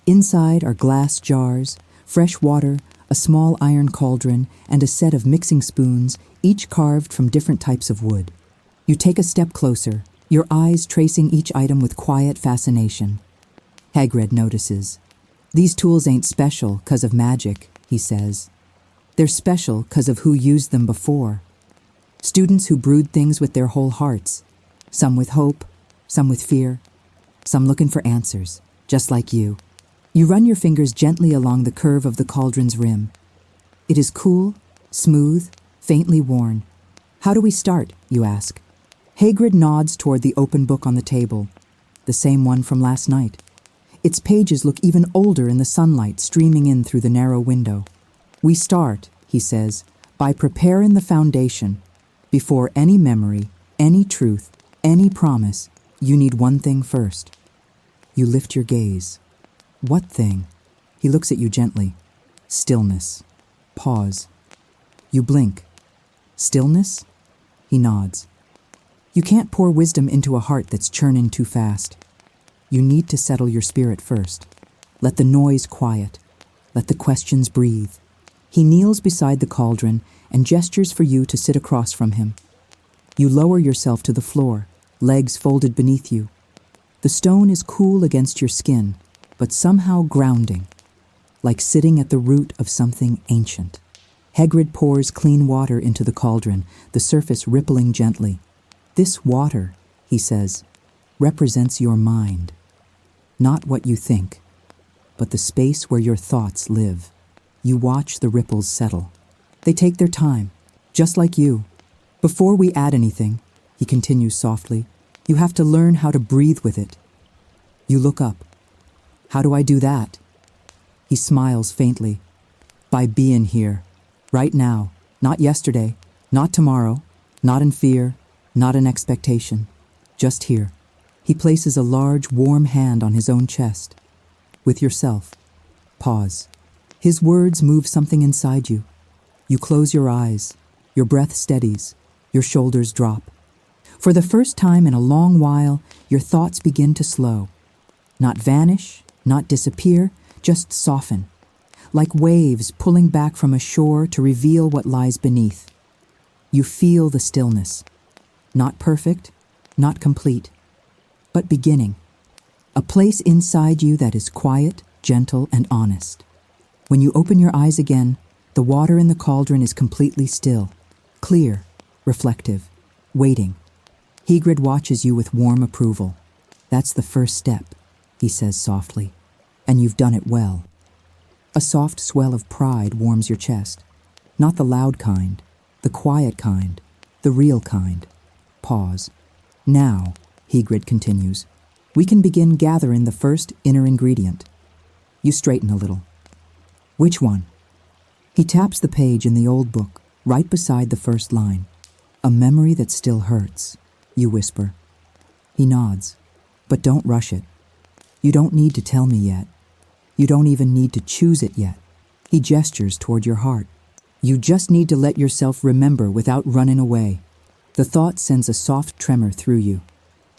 Inside are glass jars, fresh water, a small iron cauldron, and a set of mixing spoons, each carved from different types of wood. You take a step closer, your eyes tracing each item with quiet fascination. Hagrid notices. "These tools ain't special 'cause of magic," he says. "They're special 'cause of who used them before. Students who brewed things with their whole hearts, some with hope, some with fear, some looking for answers, just like you." You run your fingers gently along the curve of the cauldron's rim. It is cool, smooth, faintly worn. "How do we start?" you ask. Hagrid nods toward the open book on the table, the same one from last night. Its pages look even older in the sunlight streaming in through the narrow window. "We start," he says, "by preparing the foundation. Before any memory, any truth, any promise, you need one thing first." You lift your gaze. "What thing?" He looks at you gently. "Stillness." Pause. You blink. "Stillness?" He nods. You can't pour wisdom into a heart that's churning too fast. You need to settle your spirit first. Let the noise quiet. Let the questions breathe. He kneels beside the cauldron and gestures for you to sit across from him. You lower yourself to the floor, legs folded beneath you. The stone is cool against your skin, but somehow grounding, like sitting at the root of something ancient. Hagrid pours clean water into the cauldron, the surface rippling gently. "This water," he says, "represents your mind. Not what you think, but the space where your thoughts live." You watch the ripples settle. They take their time, just like you. "Before we add anything," he continues softly, You have to learn how to breathe with it. You look up. How do I do that? He smiles faintly. By being here, right now, not yesterday, not tomorrow, not in fear, not in expectation, just here. He places a large, warm hand on his own chest. With yourself. Pause. His words move something inside you. You close your eyes. Your breath steadies. Your shoulders drop. For the first time in a long while, your thoughts begin to slow. Not vanish, not disappear, just soften. Like waves pulling back from a shore to reveal what lies beneath. You feel the stillness. Not perfect, not complete, but beginning. A place inside you that is quiet, gentle, and honest. When you open your eyes again, the water in the cauldron is completely still, clear, reflective, waiting. Hagrid watches you with warm approval. That's the first step, he says softly, and you've done it well. A soft swell of pride warms your chest. Not the loud kind, the quiet kind, the real kind. Pause. Now, Hagrid continues, we can begin gathering the first inner ingredient. You straighten a little. Which one? He taps the page in the old book, right beside the first line. A memory that still hurts, you whisper. He nods. But don't rush it. You don't need to tell me yet. You don't even need to choose it yet. He gestures toward your heart. You just need to let yourself remember without running away. The thought sends a soft tremor through you.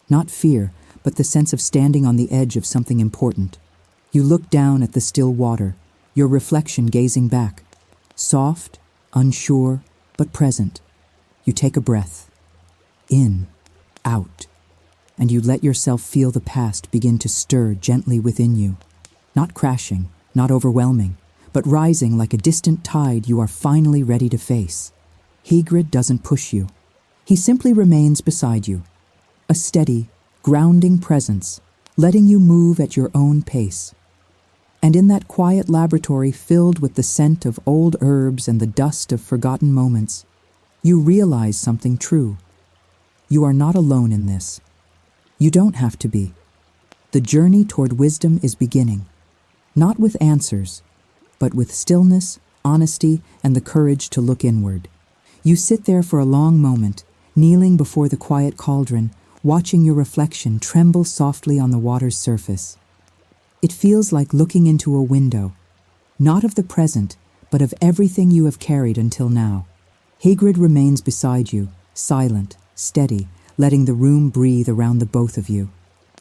Not fear, but the sense of standing on the edge of something important. You look down at the still water, your reflection gazing back. Soft, unsure, but present. You take a breath. In, out. And you let yourself feel the past begin to stir gently within you. Not crashing, not overwhelming, but rising like a distant tide you are finally ready to face. Hagrid doesn't push you. He simply remains beside you. A steady, grounding presence, letting you move at your own pace. And in that quiet laboratory filled with the scent of old herbs and the dust of forgotten moments, you realize something true. You are not alone in this. You don't have to be. The journey toward wisdom is beginning, not with answers, but with stillness, honesty, and the courage to look inward. You sit there for a long moment, kneeling before the quiet cauldron, watching your reflection tremble softly on the water's surface. It feels like looking into a window, not of the present, but of everything you have carried until now. Hagrid remains beside you, silent, steady, letting the room breathe around the both of you.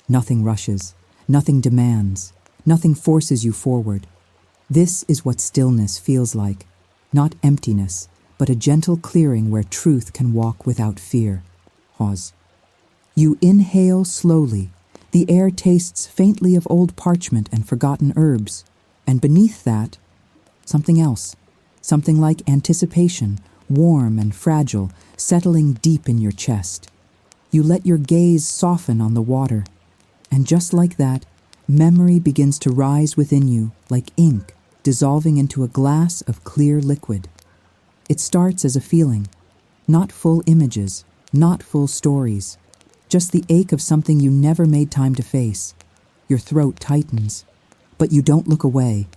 Nothing rushes, nothing demands, nothing forces you forward. This is what stillness feels like, not emptiness, but a gentle clearing where truth can walk without fear. Pause. You inhale slowly. The air tastes faintly of old parchment and forgotten herbs, and beneath that, something else, something like anticipation, warm and fragile, settling deep in your chest. You let your gaze soften on the water, and just like that, memory begins to rise within you like ink dissolving into a glass of clear liquid. It starts as a feeling, not full images, not full stories, just the ache of something you never made time to face. Your throat tightens, but you don't look away.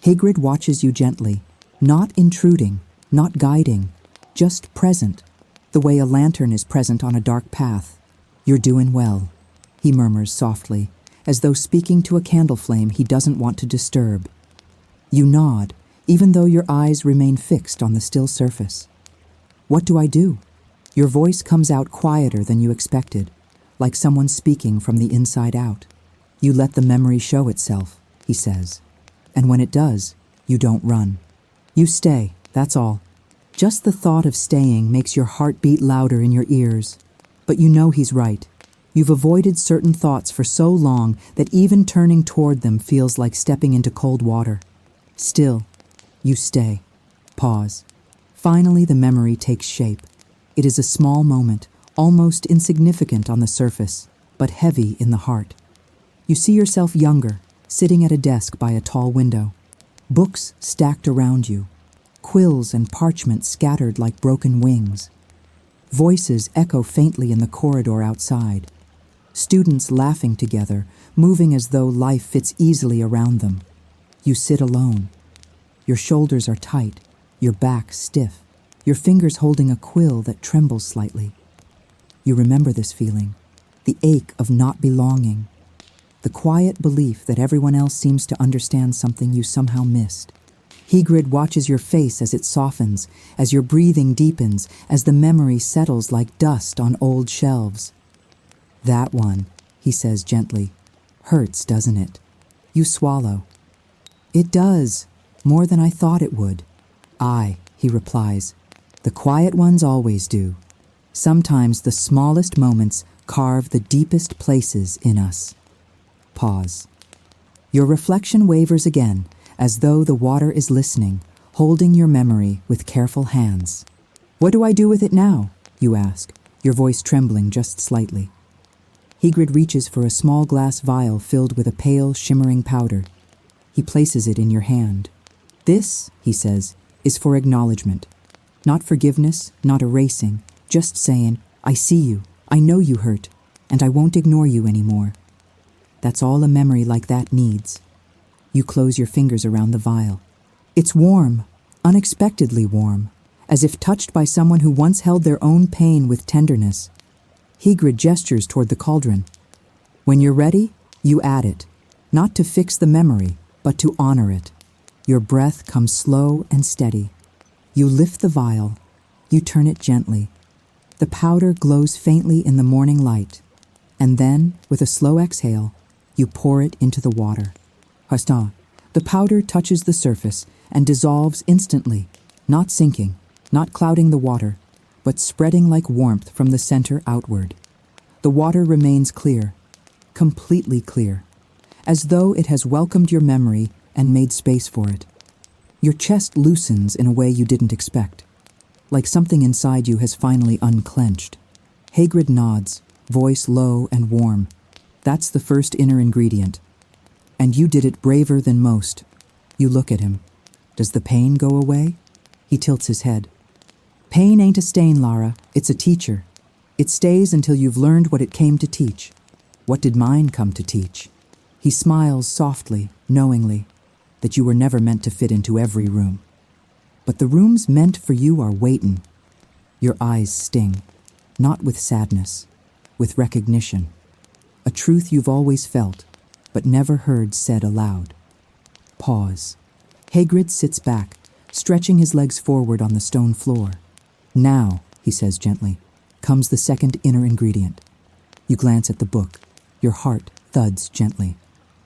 Hagrid watches you gently, not intruding, not guiding, just present, the way a lantern is present on a dark path. You're doing well, he murmurs softly, as though speaking to a candle flame he doesn't want to disturb. You nod, even though your eyes remain fixed on the still surface. What do I do? Your voice comes out quieter than you expected, like someone speaking from the inside out. You let the memory show itself, he says. And when it does, you don't run. You stay, that's all. Just the thought of staying makes your heart beat louder in your ears. But you know he's right. You've avoided certain thoughts for so long that even turning toward them feels like stepping into cold water. Still, you stay. Pause. Finally, the memory takes shape. It is a small moment, almost insignificant on the surface, but heavy in the heart. You see yourself younger, sitting at a desk by a tall window. Books stacked around you. Quills and parchment scattered like broken wings. Voices echo faintly in the corridor outside. Students laughing together, moving as though life fits easily around them. You sit alone. Your shoulders are tight, your back stiff, your fingers holding a quill that trembles slightly. You remember this feeling, the ache of not belonging, the quiet belief that everyone else seems to understand something you somehow missed. Hagrid watches your face as it softens, as your breathing deepens, as the memory settles like dust on old shelves. "That one," he says gently. "Hurts, doesn't it?" You swallow. "It does, more than I thought it would." "Aye," he replies. "The quiet ones always do. Sometimes the smallest moments carve the deepest places in us." Pause. Your reflection wavers again, as though the water is listening, holding your memory with careful hands. "What do I do with it now?" you ask, your voice trembling just slightly. Hagrid reaches for a small glass vial filled with a pale, shimmering powder. He places it in your hand. "This," he says, "is for acknowledgement. Not forgiveness, not erasing, just saying, 'I see you, I know you hurt, and I won't ignore you anymore.' That's all a memory like that needs." You close your fingers around the vial. It's warm, unexpectedly warm, as if touched by someone who once held their own pain with tenderness. Hagrid gestures toward the cauldron. When you're ready, you add it, not to fix the memory, but to honor it. Your breath comes slow and steady. You lift the vial. You turn it gently. The powder glows faintly in the morning light, and then, with a slow exhale, you pour it into the water. Hastan, the powder touches the surface and dissolves instantly, not sinking, not clouding the water, but spreading like warmth from the center outward. The water remains clear, completely clear, as though it has welcomed your memory and made space for it. Your chest loosens in a way you didn't expect, like something inside you has finally unclenched. Hagrid nods, voice low and warm. That's the first inner ingredient. And you did it braver than most. You look at him. Does the pain go away? He tilts his head. "Pain ain't a stain, Lara. It's a teacher. It stays until you've learned what it came to teach. What did mine come to teach?" He smiles softly, knowingly, that you were never meant to fit into every room. But the rooms meant for you are waitin'. Your eyes sting, not with sadness, with recognition. A truth you've always felt, but never heard said aloud. Pause. Hagrid sits back, stretching his legs forward on the stone floor. "Now," he says gently, "comes the second inner ingredient." You glance at the book. Your heart thuds gently.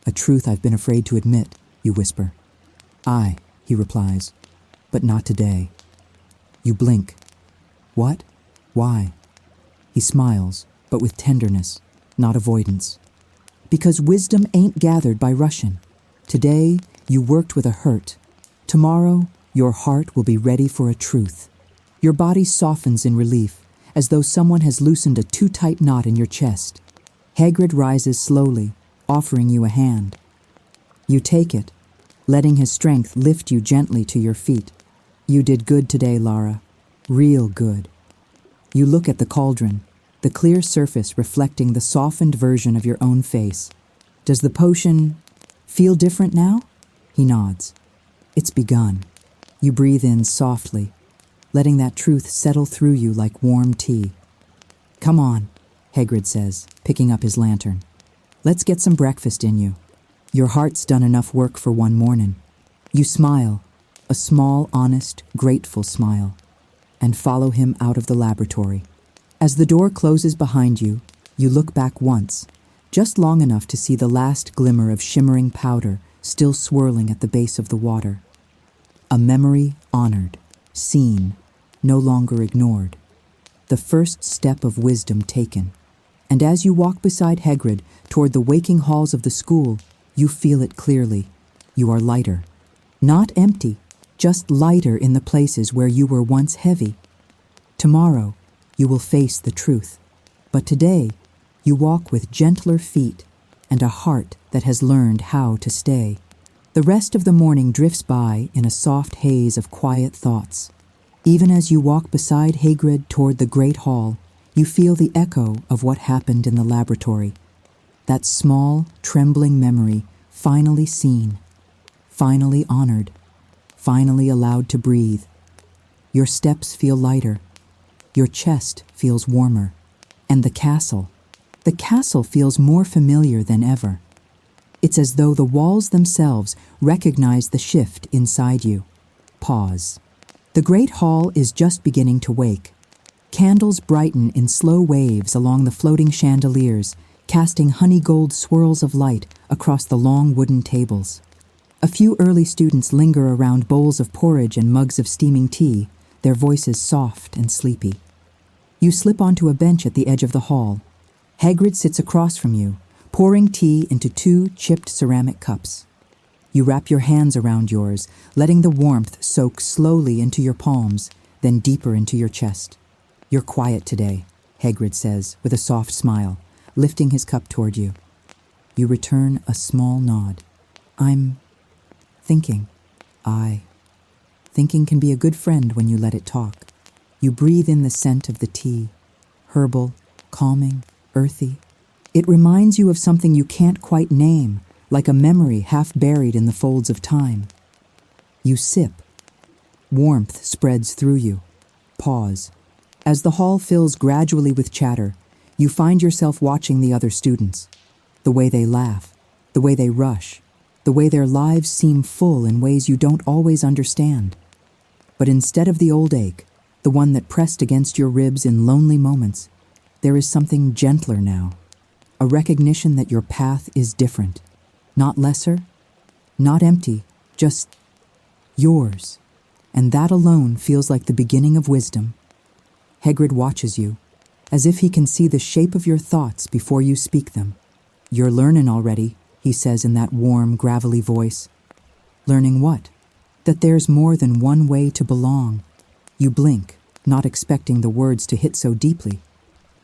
"A truth I've been afraid to admit," you whisper. "Aye," he replies, "but not today." You blink. "What? Why?" He smiles, but with tenderness, not avoidance. "Because wisdom ain't gathered by rushing. Today, you worked with a hurt. Tomorrow, your heart will be ready for a truth." Your body softens in relief, as though someone has loosened a too tight knot in your chest. Hagrid rises slowly, offering you a hand. You take it, letting his strength lift you gently to your feet. "You did good today, Lara. Real good." You look at the cauldron, the clear surface reflecting the softened version of your own face. "Does the potion feel different now?" He nods. "It's begun." You breathe in softly, letting that truth settle through you like warm tea. "Come on," Hagrid says, picking up his lantern. "Let's get some breakfast in you. Your heart's done enough work for one morning." You smile, a small, honest, grateful smile, and follow him out of the laboratory. As the door closes behind you, you look back once, just long enough to see the last glimmer of shimmering powder still swirling at the base of the water. A memory honored, seen, no longer ignored. The first step of wisdom taken. And as you walk beside Hagrid toward the waking halls of the school, you feel it clearly. You are lighter. Not empty, just lighter in the places where you were once heavy. Tomorrow, you will face the truth. But today, you walk with gentler feet and a heart that has learned how to stay. The rest of the morning drifts by in a soft haze of quiet thoughts. Even as you walk beside Hagrid toward the great hall, You feel the echo of what happened in the laboratory. That small, trembling memory finally seen, finally honored, finally allowed to breathe. Your steps feel lighter. Your chest feels warmer. And the castle feels more familiar than ever. It's as though the walls themselves recognize the shift inside you. Pause. The great hall is just beginning to wake. Candles brighten in slow waves along the floating chandeliers, casting honey-gold swirls of light across the long wooden tables. A few early students linger around bowls of porridge and mugs of steaming tea, their voices soft and sleepy. You slip onto a bench at the edge of the hall. Hagrid sits across from you, pouring tea into 2 chipped ceramic cups. You wrap your hands around yours, letting the warmth soak slowly into your palms, then deeper into your chest. "You're quiet today," Hagrid says with a soft smile, lifting his cup toward you. You return a small nod. "I'm thinking." "Aye. Thinking can be a good friend when you let it talk." You breathe in the scent of the tea, herbal, calming, earthy. It reminds you of something you can't quite name, like a memory half buried in the folds of time. You sip. Warmth spreads through you. Pause. As the hall fills gradually with chatter, you find yourself watching the other students. The way they laugh, the way they rush, the way their lives seem full in ways you don't always understand. But instead of the old ache, the one that pressed against your ribs in lonely moments, there is something gentler now. A recognition that your path is different. Not lesser, not empty, just yours. And that alone feels like the beginning of wisdom. Hagrid watches you, as if he can see the shape of your thoughts before you speak them. "You're learning already," he says in that warm, gravelly voice. "Learning what?" "That there's more than one way to belong." You blink, not expecting the words to hit so deeply.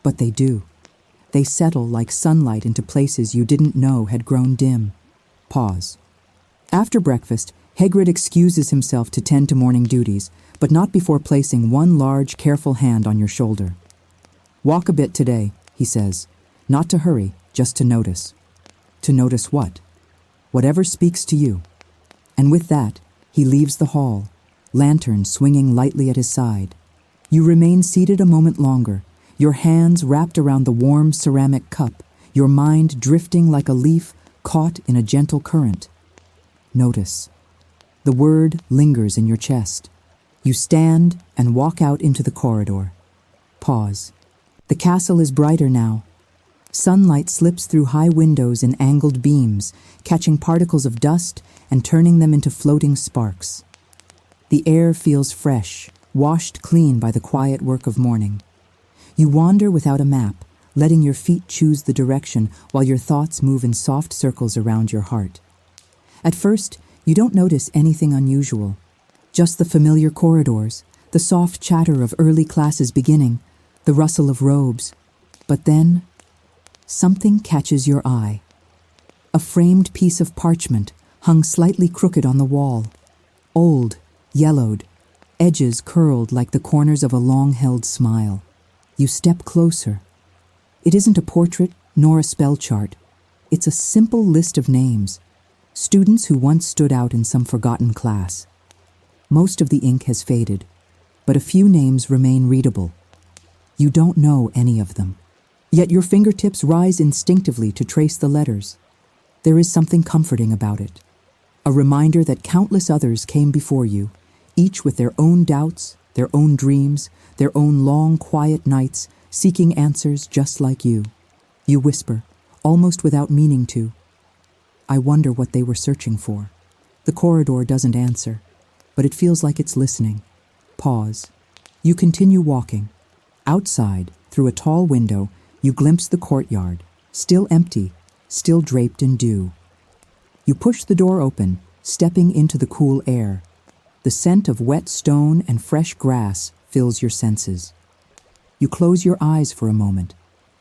But they do. They settle like sunlight into places you didn't know had grown dim. Pause. After breakfast, Hagrid excuses himself to tend to morning duties, but not before placing one large, careful hand on your shoulder. "Walk a bit today," he says. "Not to hurry, just to notice." To notice what? Whatever speaks to you. And with that, he leaves the hall, lantern swinging lightly at his side. You remain seated a moment longer, your hands wrapped around the warm ceramic cup, your mind drifting like a leaf caught in a gentle current. Notice. The word lingers in your chest. You stand and walk out into the corridor. Pause. The castle is brighter now. Sunlight slips through high windows in angled beams, catching particles of dust and turning them into floating sparks. The air feels fresh, washed clean by the quiet work of morning. You wander without a map, letting your feet choose the direction while your thoughts move in soft circles around your heart. At first, you don't notice anything unusual. Just the familiar corridors, the soft chatter of early classes beginning, the rustle of robes. But then, something catches your eye. A framed piece of parchment hung slightly crooked on the wall. Old, yellowed, edges curled like the corners of a long-held smile. You step closer. It isn't a portrait nor a spell chart. It's a simple list of names, students who once stood out in some forgotten class. Most of the ink has faded, but a few names remain readable. You don't know any of them, yet your fingertips rise instinctively to trace the letters. There is something comforting about it, a reminder that countless others came before you, each with their own doubts, their own dreams, their own long, quiet nights, seeking answers just like you. You whisper, almost without meaning to. "I wonder what they were searching for." The corridor doesn't answer, but it feels like it's listening. Pause. You continue walking. Outside, through a tall window, you glimpse the courtyard, still empty, still draped in dew. You push the door open, stepping into the cool air. The scent of wet stone and fresh grass fills your senses. You close your eyes for a moment,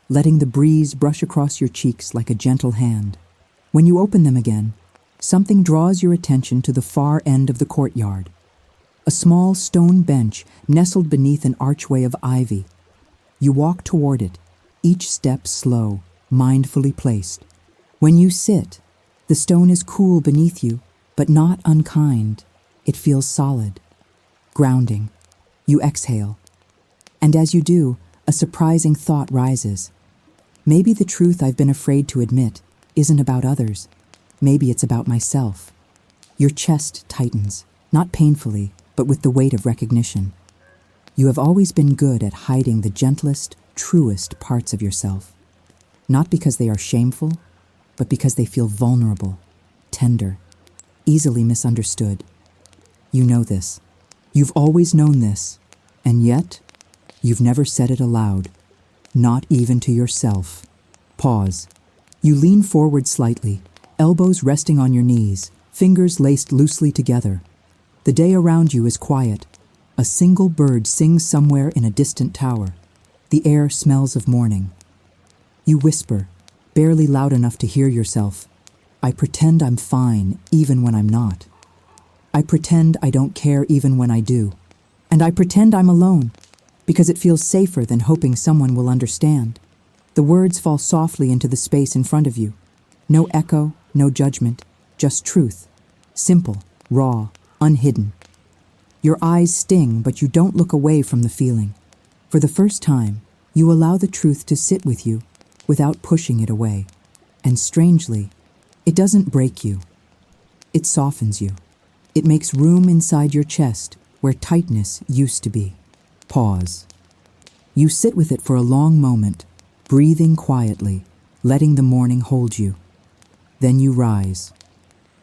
letting the breeze brush across your cheeks like a gentle hand. When you open them again, something draws your attention to the far end of the courtyard. A small stone bench nestled beneath an archway of ivy. You walk toward it, each step slow, mindfully placed. When you sit, the stone is cool beneath you, but not unkind. It feels solid, grounding. You exhale. And as you do, a surprising thought rises. Maybe the truth I've been afraid to admit isn't about others. Maybe it's about myself. Your chest tightens, not painfully, but with the weight of recognition. You have always been good at hiding the gentlest, truest parts of yourself. Not because they are shameful, but because they feel vulnerable, tender, easily misunderstood. You know this. You've always known this, and yet, you've never said it aloud, not even to yourself. Pause. You lean forward slightly, elbows resting on your knees, fingers laced loosely together. The day around you is quiet. A single bird sings somewhere in a distant tower. The air smells of morning. You whisper, barely loud enough to hear yourself. I pretend I'm fine even when I'm not. I pretend I don't care even when I do. And I pretend I'm alone, because it feels safer than hoping someone will understand. The words fall softly into the space in front of you. No echo, no judgment, just truth. Simple, raw, unhidden. Your eyes sting, but you don't look away from the feeling. For the first time, you allow the truth to sit with you without pushing it away. And strangely, it doesn't break you. It softens you. It makes room inside your chest where tightness used to be. Pause. You sit with it for a long moment, breathing quietly, letting the morning hold you. Then you rise.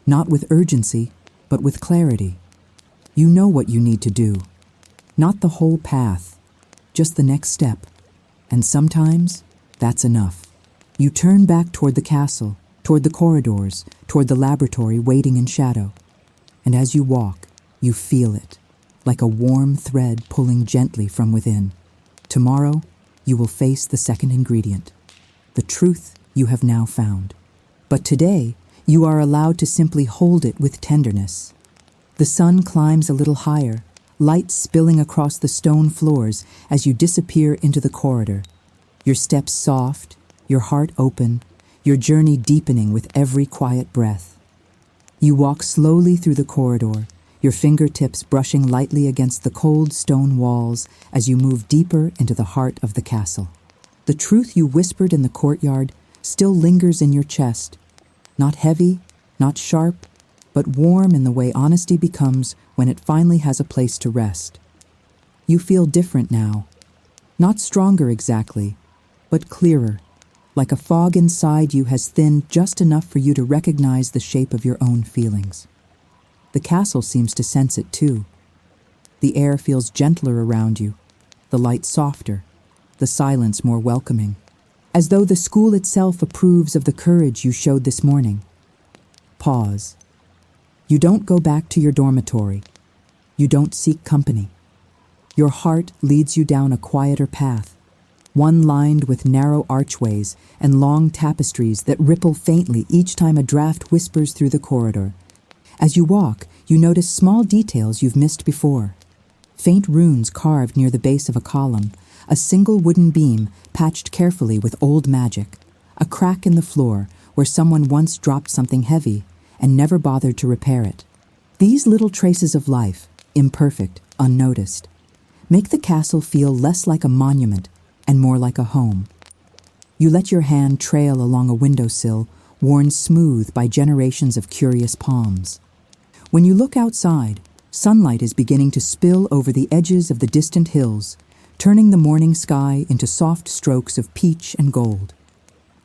Not with urgency, but with clarity. You know what you need to do. Not the whole path, just the next step. And sometimes, that's enough. You turn back toward the castle, toward the corridors, toward the laboratory waiting in shadow. And as you walk, you feel it, like a warm thread pulling gently from within. Tomorrow, you will face the second ingredient, the truth you have now found. But today, you are allowed to simply hold it with tenderness. The sun climbs a little higher, light spilling across the stone floors as you disappear into the corridor. Your steps soft, your heart open, your journey deepening with every quiet breath. You walk slowly through the corridor, your fingertips brushing lightly against the cold stone walls as you move deeper into the heart of the castle. The truth you whispered in the courtyard still lingers in your chest, not heavy, not sharp, but warm in the way honesty becomes when it finally has a place to rest. You feel different now. Not stronger exactly, but clearer, like a fog inside you has thinned just enough for you to recognize the shape of your own feelings. The castle seems to sense it too. The air feels gentler around you, the light softer, the silence more welcoming, as though the school itself approves of the courage you showed this morning. Pause. You don't go back to your dormitory. You don't seek company. Your heart leads you down a quieter path, one lined with narrow archways and long tapestries that ripple faintly each time a draft whispers through the corridor. As you walk, you notice small details you've missed before. Faint runes carved near the base of a column, a single wooden beam patched carefully with old magic, a crack in the floor where someone once dropped something heavy and never bothered to repair it. These little traces of life, imperfect, unnoticed, make the castle feel less like a monument and more like a home. You let your hand trail along a windowsill worn smooth by generations of curious palms. When you look outside, sunlight is beginning to spill over the edges of the distant hills, turning the morning sky into soft strokes of peach and gold.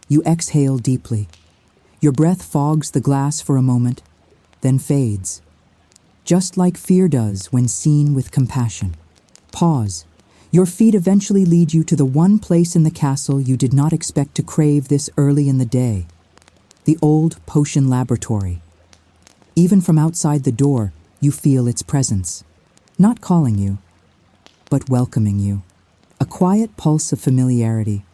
You exhale deeply. Your breath fogs the glass for a moment, then fades, just like fear does when seen with compassion. Pause. Your feet eventually lead you to the one place in the castle you did not expect to crave this early in the day, the old potion laboratory. Even from outside the door, you feel its presence, not calling you, but welcoming you. A quiet pulse of familiarity.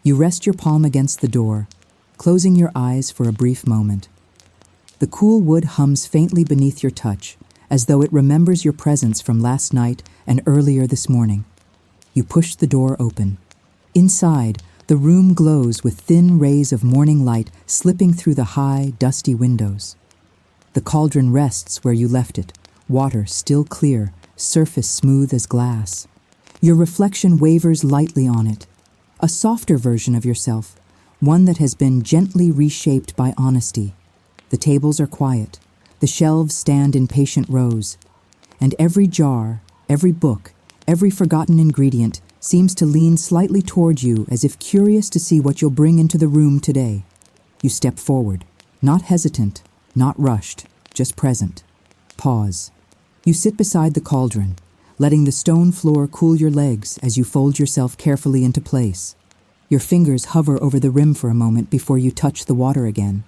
You rest your palm against the door, closing your eyes for a brief moment. The cool wood hums faintly beneath your touch, as though it remembers your presence from last night and earlier this morning. You push the door open. Inside, the room glows with thin rays of morning light slipping through the high, dusty windows. The cauldron rests where you left it, water still clear, surface smooth as glass. Your reflection wavers lightly on it, a softer version of yourself, one that has been gently reshaped by honesty. The tables are quiet, the shelves stand in patient rows, and every jar, every book, every forgotten ingredient seems to lean slightly toward you as if curious to see what you'll bring into the room today. You step forward, not hesitant, not rushed, just present. Pause. You sit beside the cauldron, letting the stone floor cool your legs as you fold yourself carefully into place. Your fingers hover over the rim for a moment before you touch the water again.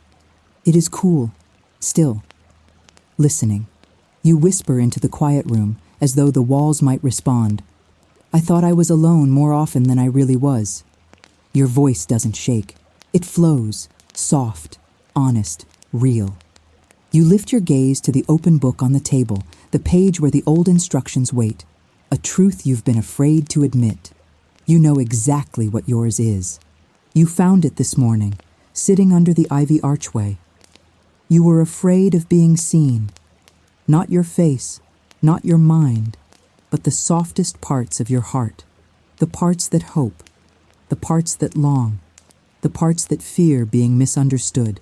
It is cool, still. Listening. You whisper into the quiet room as though the walls might respond. I thought I was alone more often than I really was. Your voice doesn't shake. It flows, soft, honest, real. You lift your gaze to the open book on the table, the page where the old instructions wait, a truth you've been afraid to admit. You know exactly what yours is. You found it this morning, sitting under the ivy archway. You were afraid of being seen. Not your face, not your mind, but the softest parts of your heart, the parts that hope, the parts that long, the parts that fear being misunderstood.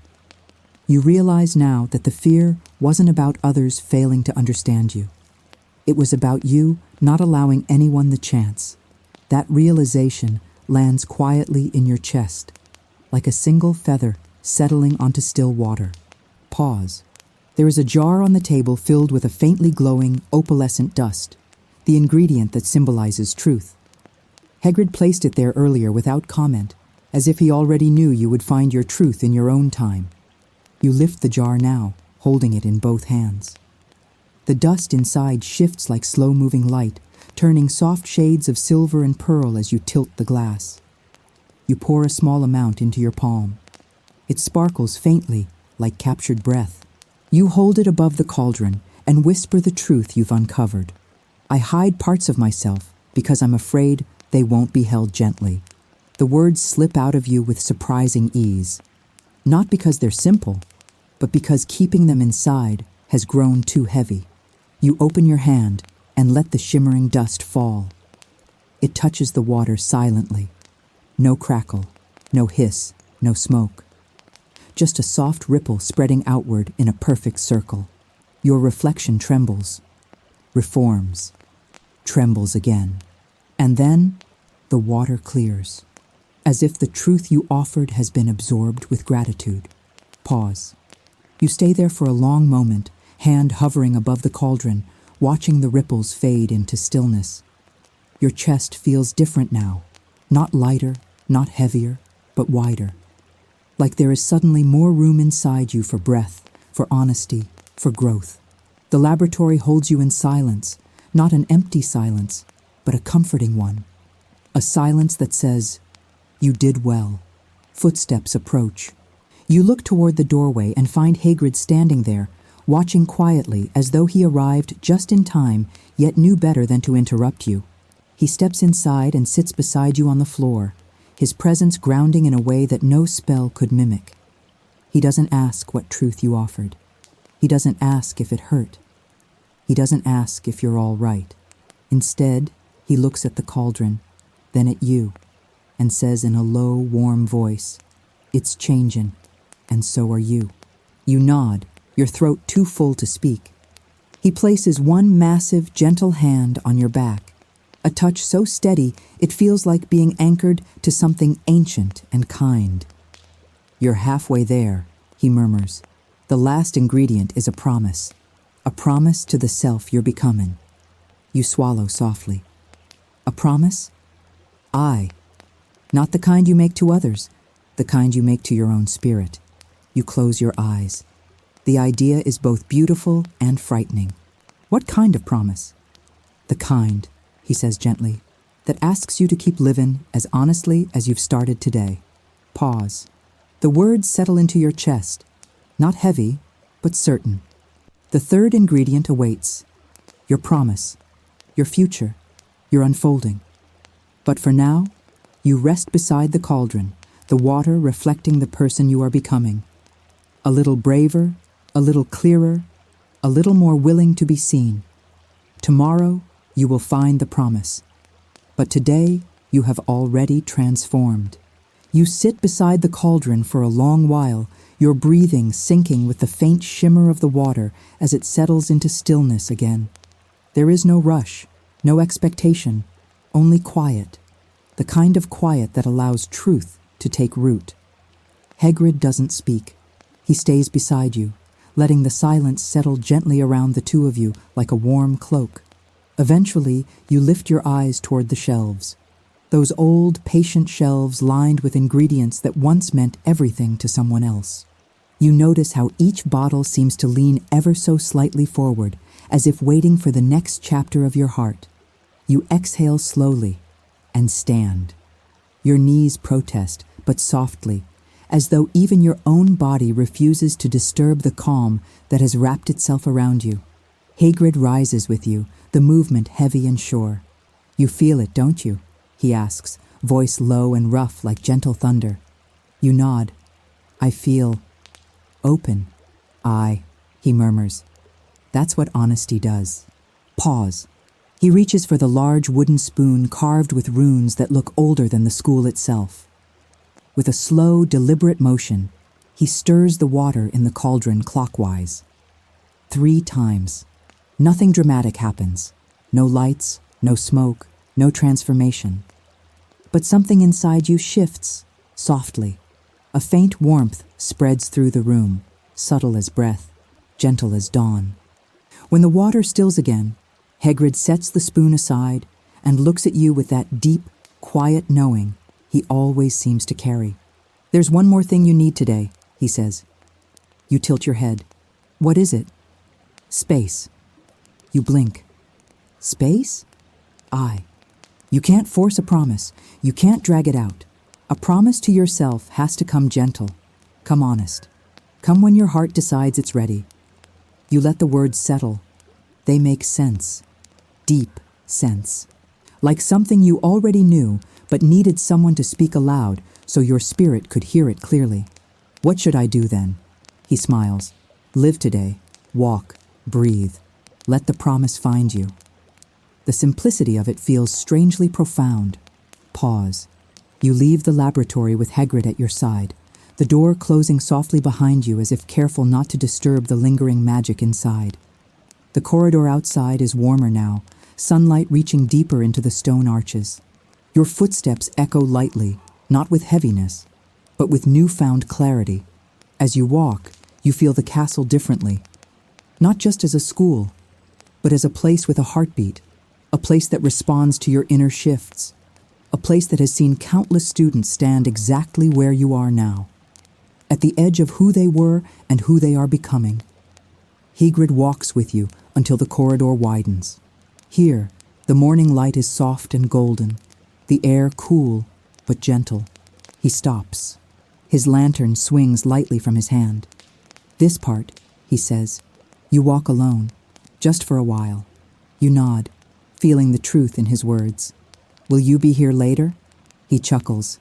You realize now that the fear wasn't about others failing to understand you. It was about you not allowing anyone the chance. That realization lands quietly in your chest, like a single feather settling onto still water. Pause. There is a jar on the table filled with a faintly glowing, opalescent dust, the ingredient that symbolizes truth. Hagrid placed it there earlier without comment, as if he already knew you would find your truth in your own time. You lift the jar now, holding it in both hands. The dust inside shifts like slow-moving light, turning soft shades of silver and pearl as you tilt the glass. You pour a small amount into your palm. It sparkles faintly, like captured breath. You hold it above the cauldron and whisper the truth you've uncovered. I hide parts of myself because I'm afraid they won't be held gently. The words slip out of you with surprising ease. Not because they're simple, but because keeping them inside has grown too heavy. You open your hand and let the shimmering dust fall. It touches the water silently. No crackle, no hiss, no smoke. Just a soft ripple spreading outward in a perfect circle. Your reflection trembles, reforms, trembles again. And then the water clears, as if the truth you offered has been absorbed with gratitude. Pause. You stay there for a long moment, hand hovering above the cauldron, watching the ripples fade into stillness. Your chest feels different now, not lighter, not heavier, but wider. Like there is suddenly more room inside you for breath, for honesty, for growth. The laboratory holds you in silence, not an empty silence, but a comforting one. A silence that says, you did well. Footsteps approach. You look toward the doorway and find Hagrid standing there, watching quietly as though he arrived just in time, yet knew better than to interrupt you. He steps inside and sits beside you on the floor, his presence grounding in a way that no spell could mimic. He doesn't ask what truth you offered. He doesn't ask if it hurt. He doesn't ask if you're all right. Instead, he looks at the cauldron, then at you, and says in a low, warm voice, "It's changin', and so are you." You nod, your throat too full to speak. He places one massive, gentle hand on your back, a touch so steady it feels like being anchored to something ancient and kind. "You're halfway there," he murmurs. "The last ingredient is a promise to the self you're becoming." You swallow softly. "A promise?" "Aye. Not the kind you make to others, the kind you make to your own spirit." You close your eyes. The idea is both beautiful and frightening. "What kind of promise?" "The kind," he says gently, "that asks you to keep living as honestly as you've started today." Pause. The words settle into your chest, not heavy, but certain. The third ingredient awaits. Your promise, your future, your unfolding. But for now, you rest beside the cauldron, the water reflecting the person you are becoming. A little braver, a little clearer, a little more willing to be seen. Tomorrow, you will find the promise. But today, you have already transformed. You sit beside the cauldron for a long while, your breathing syncing with the faint shimmer of the water as it settles into stillness again. There is no rush, no expectation, only quiet, the kind of quiet that allows truth to take root. Hagrid doesn't speak. He stays beside you, letting the silence settle gently around the two of you like a warm cloak. Eventually, you lift your eyes toward the shelves. Those old, patient shelves lined with ingredients that once meant everything to someone else. You notice how each bottle seems to lean ever so slightly forward, as if waiting for the next chapter of your heart. You exhale slowly and stand. Your knees protest, but softly, as though even your own body refuses to disturb the calm that has wrapped itself around you. Hagrid rises with you, the movement heavy and sure. You feel it, don't you? He asks, voice low and rough like gentle thunder. You nod. I feel open. Aye, he murmurs. That's what honesty does. Pause. He reaches for the large wooden spoon carved with runes that look older than the school itself. With a slow, deliberate motion, he stirs the water in the cauldron clockwise. 3 times. Nothing dramatic happens. No lights, no smoke, no transformation. But something inside you shifts, softly. A faint warmth spreads through the room, subtle as breath, gentle as dawn. When the water stills again, Hagrid sets the spoon aside and looks at you with that deep, quiet knowing he always seems to carry. There's one more thing you need today, he says. You tilt your head. What is it? Space. You blink. Space? Aye. You can't force a promise. You can't drag it out. A promise to yourself has to come gentle, come honest, come when your heart decides it's ready. You let the words settle. They make sense. Deep sense. Like something you already knew, but needed someone to speak aloud so your spirit could hear it clearly. What should I do then? He smiles. Live today. Walk. Breathe. Let the promise find you. The simplicity of it feels strangely profound. Pause. You leave the laboratory with Hagrid at your side, the door closing softly behind you as if careful not to disturb the lingering magic inside. The corridor outside is warmer now, sunlight reaching deeper into the stone arches. Your footsteps echo lightly, not with heaviness, but with newfound clarity. As you walk, you feel the castle differently. Not just as a school, but as a place with a heartbeat, a place that responds to your inner shifts, a place that has seen countless students stand exactly where you are now, at the edge of who they were and who they are becoming. Hagrid walks with you until the corridor widens. Here, the morning light is soft and golden, the air cool but gentle. He stops. His lantern swings lightly from his hand. This part, he says, you walk alone, just for a while. You nod, feeling the truth in his words. Will you be here later? He chuckles.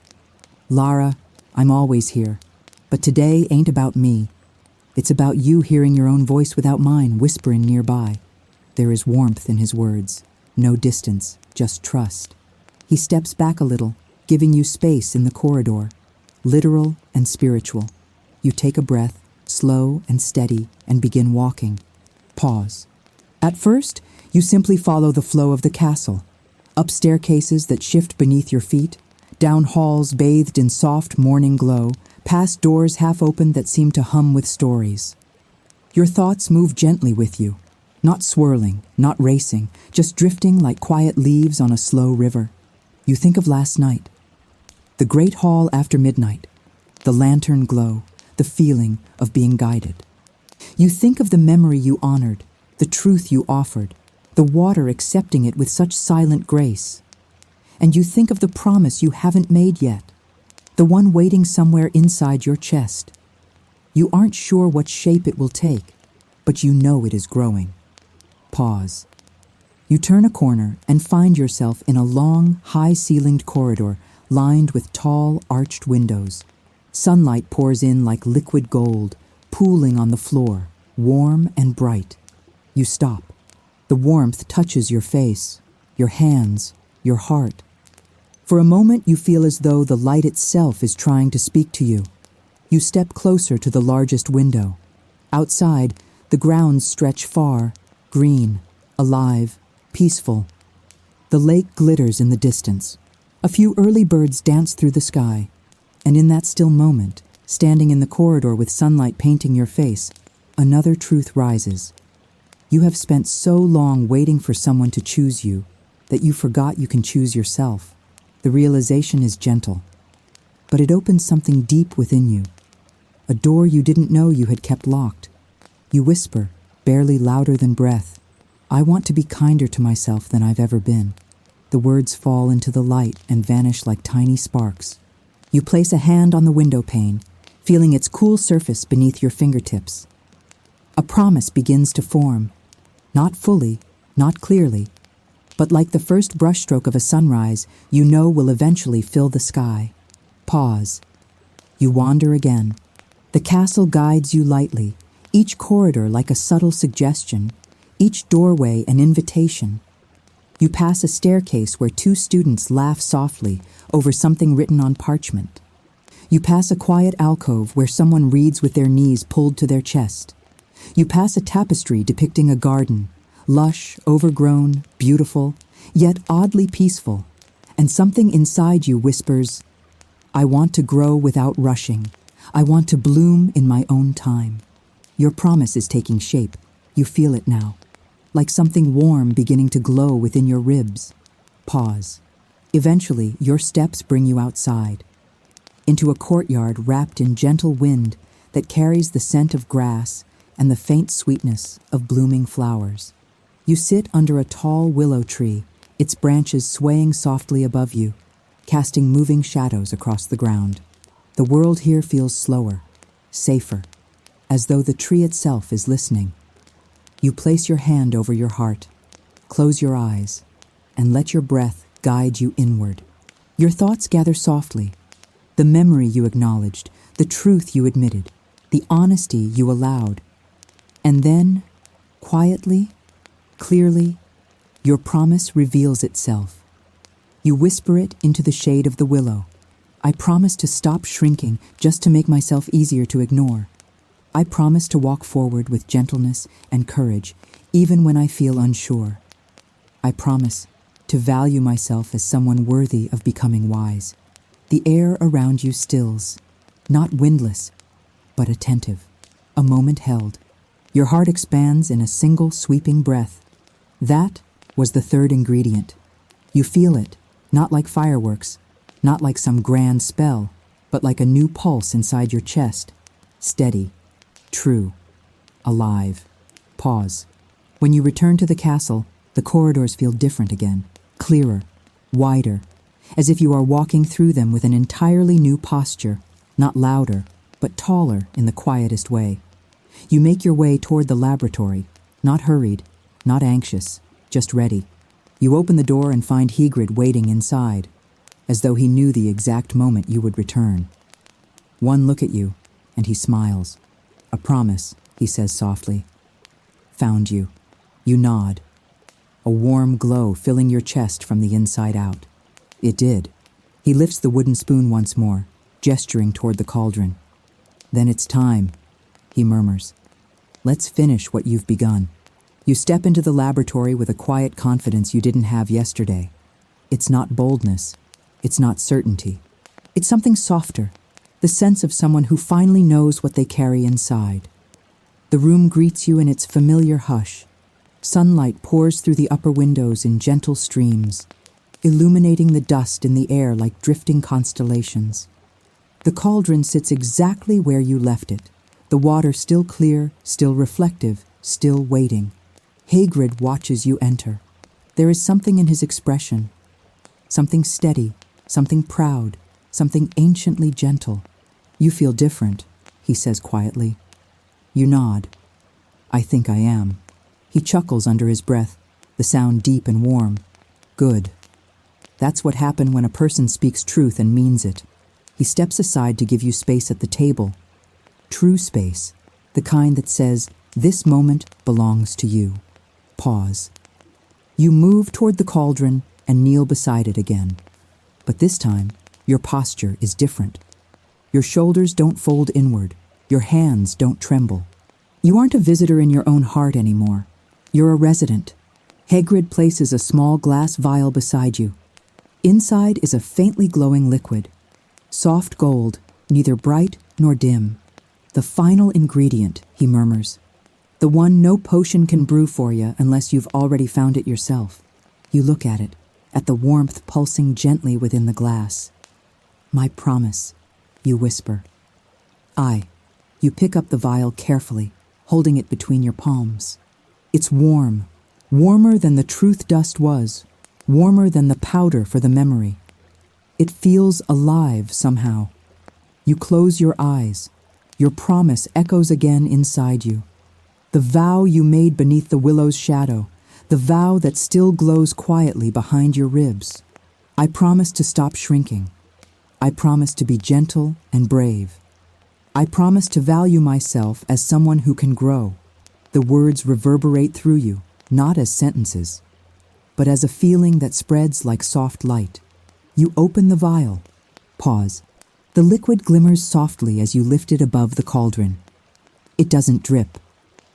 Lara, I'm always here, but today ain't about me. It's about you hearing your own voice without mine whispering nearby. There is warmth in his words, no distance, just trust. He steps back a little, giving you space in the corridor, literal and spiritual. You take a breath, slow and steady, and begin walking. Pause. At first, you simply follow the flow of the castle, up staircases that shift beneath your feet, down halls bathed in soft morning glow, past doors half open that seem to hum with stories. Your thoughts move gently with you, not swirling, not racing, just drifting like quiet leaves on a slow river. You think of last night, the great hall after midnight, the lantern glow, the feeling of being guided. You think of the memory you honored, the truth you offered, the water accepting it with such silent grace. And you think of the promise you haven't made yet, the one waiting somewhere inside your chest. You aren't sure what shape it will take, but you know it is growing. Pause. You turn a corner and find yourself in a long, high-ceilinged corridor lined with tall, arched windows. Sunlight pours in like liquid gold, pooling on the floor, warm and bright. You stop. The warmth touches your face, your hands, your heart. For a moment you feel as though the light itself is trying to speak to you. You step closer to the largest window. Outside, the grounds stretch far, green, alive, peaceful. The lake glitters in the distance. A few early birds dance through the sky. And in that still moment, standing in the corridor with sunlight painting your face, another truth rises. You have spent so long waiting for someone to choose you that you forgot you can choose yourself. The realization is gentle, but it opens something deep within you. A door you didn't know you had kept locked. You whisper, barely louder than breath, "I want to be kinder to myself than I've ever been." The words fall into the light and vanish like tiny sparks. You place a hand on the window pane, feeling its cool surface beneath your fingertips. A promise begins to form, not fully, not clearly, but like the first brushstroke of a sunrise you know will eventually fill the sky. Pause. You wander again. The castle guides you lightly, each corridor like a subtle suggestion, each doorway an invitation. You pass a staircase where two students laugh softly over something written on parchment. You pass a quiet alcove where someone reads with their knees pulled to their chest. You pass a tapestry depicting a garden, lush, overgrown, beautiful, yet oddly peaceful, and something inside you whispers, "I want to grow without rushing. I want to bloom in my own time." Your promise is taking shape. You feel it now, like something warm beginning to glow within your ribs. Pause. Eventually, your steps bring you outside, into a courtyard wrapped in gentle wind that carries the scent of grass and the faint sweetness of blooming flowers. You sit under a tall willow tree, its branches swaying softly above you, casting moving shadows across the ground. The world here feels slower, safer, as though the tree itself is listening. You place your hand over your heart, close your eyes, and let your breath guide you inward. Your thoughts gather softly. The memory you acknowledged, the truth you admitted, the honesty you allowed. And then, quietly, clearly, your promise reveals itself. You whisper it into the shade of the willow. "I promise to stop shrinking just to make myself easier to ignore. I promise to walk forward with gentleness and courage, even when I feel unsure. I promise to value myself as someone worthy of becoming wise." The air around you stills, not windless, but attentive. A moment held. Your heart expands in a single sweeping breath. That was the third ingredient. You feel it, not like fireworks, not like some grand spell, but like a new pulse inside your chest. Steady, true, alive. Pause. When you return to the castle, the corridors feel different again, clearer, wider, as if you are walking through them with an entirely new posture, not louder, but taller in the quietest way. You make your way toward the laboratory, not hurried, not anxious, just ready. You open the door and find Hagrid waiting inside, as though he knew the exact moment you would return. One look at you, and he smiles. "A promise," he says softly. "Found you." You nod, a warm glow filling your chest from the inside out. It did. He lifts the wooden spoon once more, gesturing toward the cauldron. "Then it's time," he murmurs. "Let's finish what you've begun." You step into the laboratory with a quiet confidence you didn't have yesterday. It's not boldness. It's not certainty. It's something softer, the sense of someone who finally knows what they carry inside. The room greets you in its familiar hush. Sunlight pours through the upper windows in gentle streams, illuminating the dust in the air like drifting constellations. The cauldron sits exactly where you left it, the water still clear, still reflective, still waiting. Hagrid watches you enter. There is something in his expression, something steady, something proud, something anciently gentle. "You feel different," he says quietly. You nod. "I think I am." He chuckles under his breath. the sound deep and warm. Good. That's what happened when a person speaks truth and means it. He steps aside to give you space at the table. True space, the kind that says, this moment belongs to you. Pause. You move toward the cauldron and kneel beside it again. But this time, your posture is different. Your shoulders don't fold inward. Your hands don't tremble. You aren't a visitor in your own heart anymore. You're a resident. Hagrid places a small glass vial beside you. Inside is a faintly glowing liquid. Soft gold, neither bright nor dim. The final ingredient, he murmurs. The one no potion can brew for you unless you've already found it yourself. You look at it, at the warmth pulsing gently within the glass. My promise, you whisper. You pick up the vial carefully, holding it between your palms. It's warm, warmer than the truth dust was, warmer than the powder for the memory. It feels alive somehow. You close your eyes. Your promise echoes again inside you. The vow you made beneath the willow's shadow, the vow that still glows quietly behind your ribs. I promise to stop shrinking. I promise to be gentle and brave. I promise to value myself as someone who can grow. The words reverberate through you, not as sentences, but as a feeling that spreads like soft light. You open the vial. Pause. The liquid glimmers softly as you lift it above the cauldron. It doesn't drip.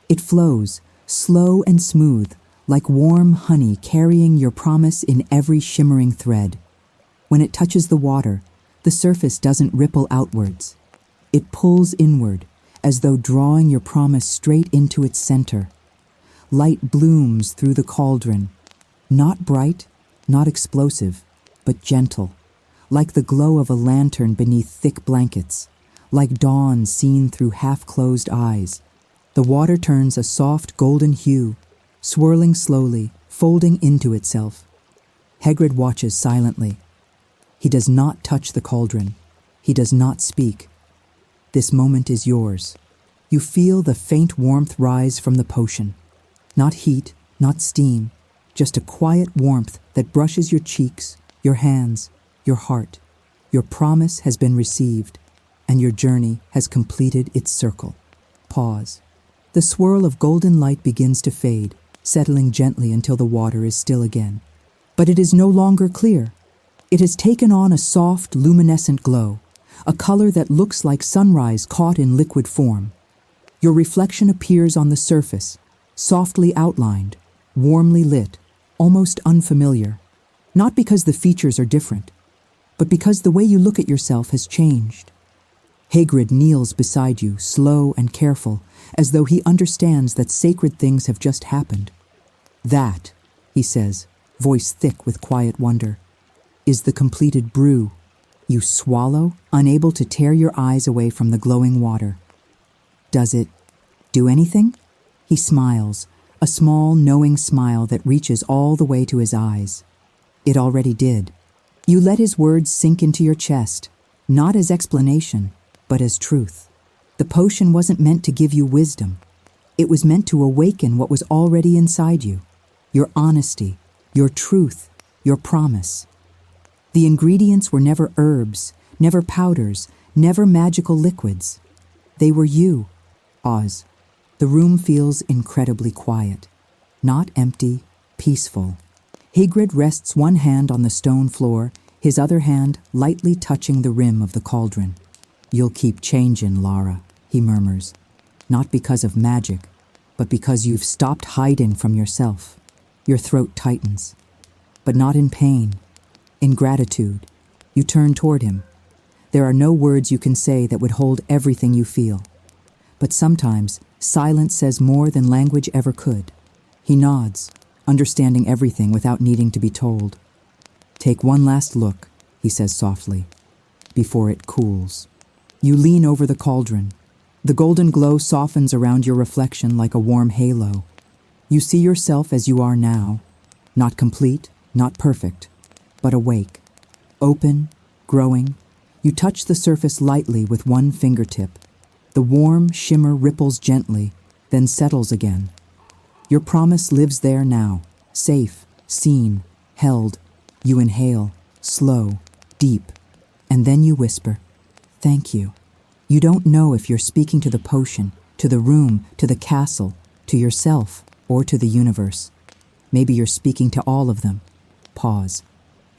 It flows, slow and smooth, like warm honey carrying your promise in every shimmering thread. When it touches the water, the surface doesn't ripple outwards. It pulls inward, as though drawing your promise straight into its center. Light blooms through the cauldron, not bright, not explosive, but gentle, like the glow of a lantern beneath thick blankets, like dawn seen through half-closed eyes. The water turns a soft golden hue, swirling slowly, folding into itself. Hagrid watches silently. He does not touch the cauldron. He does not speak. This moment is yours. You feel the faint warmth rise from the potion. Not heat, not steam, just a quiet warmth that brushes your cheeks, your hands, your heart. Your promise has been received, and your journey has completed its circle. Pause. The swirl of golden light begins to fade, settling gently until the water is still again. But it is no longer clear. It has taken on a soft, luminescent glow, a color that looks like sunrise caught in liquid form. Your reflection appears on the surface, softly outlined, warmly lit, almost unfamiliar. Not because the features are different, but because the way you look at yourself has changed. Hagrid kneels beside you, slow and careful, as though he understands that sacred things have just happened. That, he says, voice thick with quiet wonder, is the completed brew. You swallow, unable to tear your eyes away from the glowing water. Does it do anything? He smiles, a small, knowing smile that reaches all the way to his eyes. It already did. You let his words sink into your chest, not as explanation, but as truth. The potion wasn't meant to give you wisdom. It was meant to awaken what was already inside you. Your honesty, your truth, your promise. The ingredients were never herbs, never powders, never magical liquids. They were you, Oz. The room feels incredibly quiet. Not empty, peaceful. Hagrid rests one hand on the stone floor, his other hand lightly touching the rim of the cauldron. You'll keep changin', Lara, he murmurs. Not because of magic, but because you've stopped hiding from yourself. Your throat tightens. But not in pain. In gratitude, you turn toward him. There are no words you can say that would hold everything you feel. But sometimes, silence says more than language ever could. He nods, understanding everything without needing to be told. Take one last look, he says softly, before it cools. You lean over the cauldron. The golden glow softens around your reflection like a warm halo. You see yourself as you are now, not complete, not perfect, but awake, open, growing. You touch the surface lightly with one fingertip. The warm shimmer ripples gently, then settles again. Your promise lives there now, Safe, seen, held. You inhale, slow, deep, and then you whisper, "Thank you." You don't know if you're speaking to the potion, to the room, to the castle, to yourself, or to the universe. Maybe you're speaking to all of them. Pause.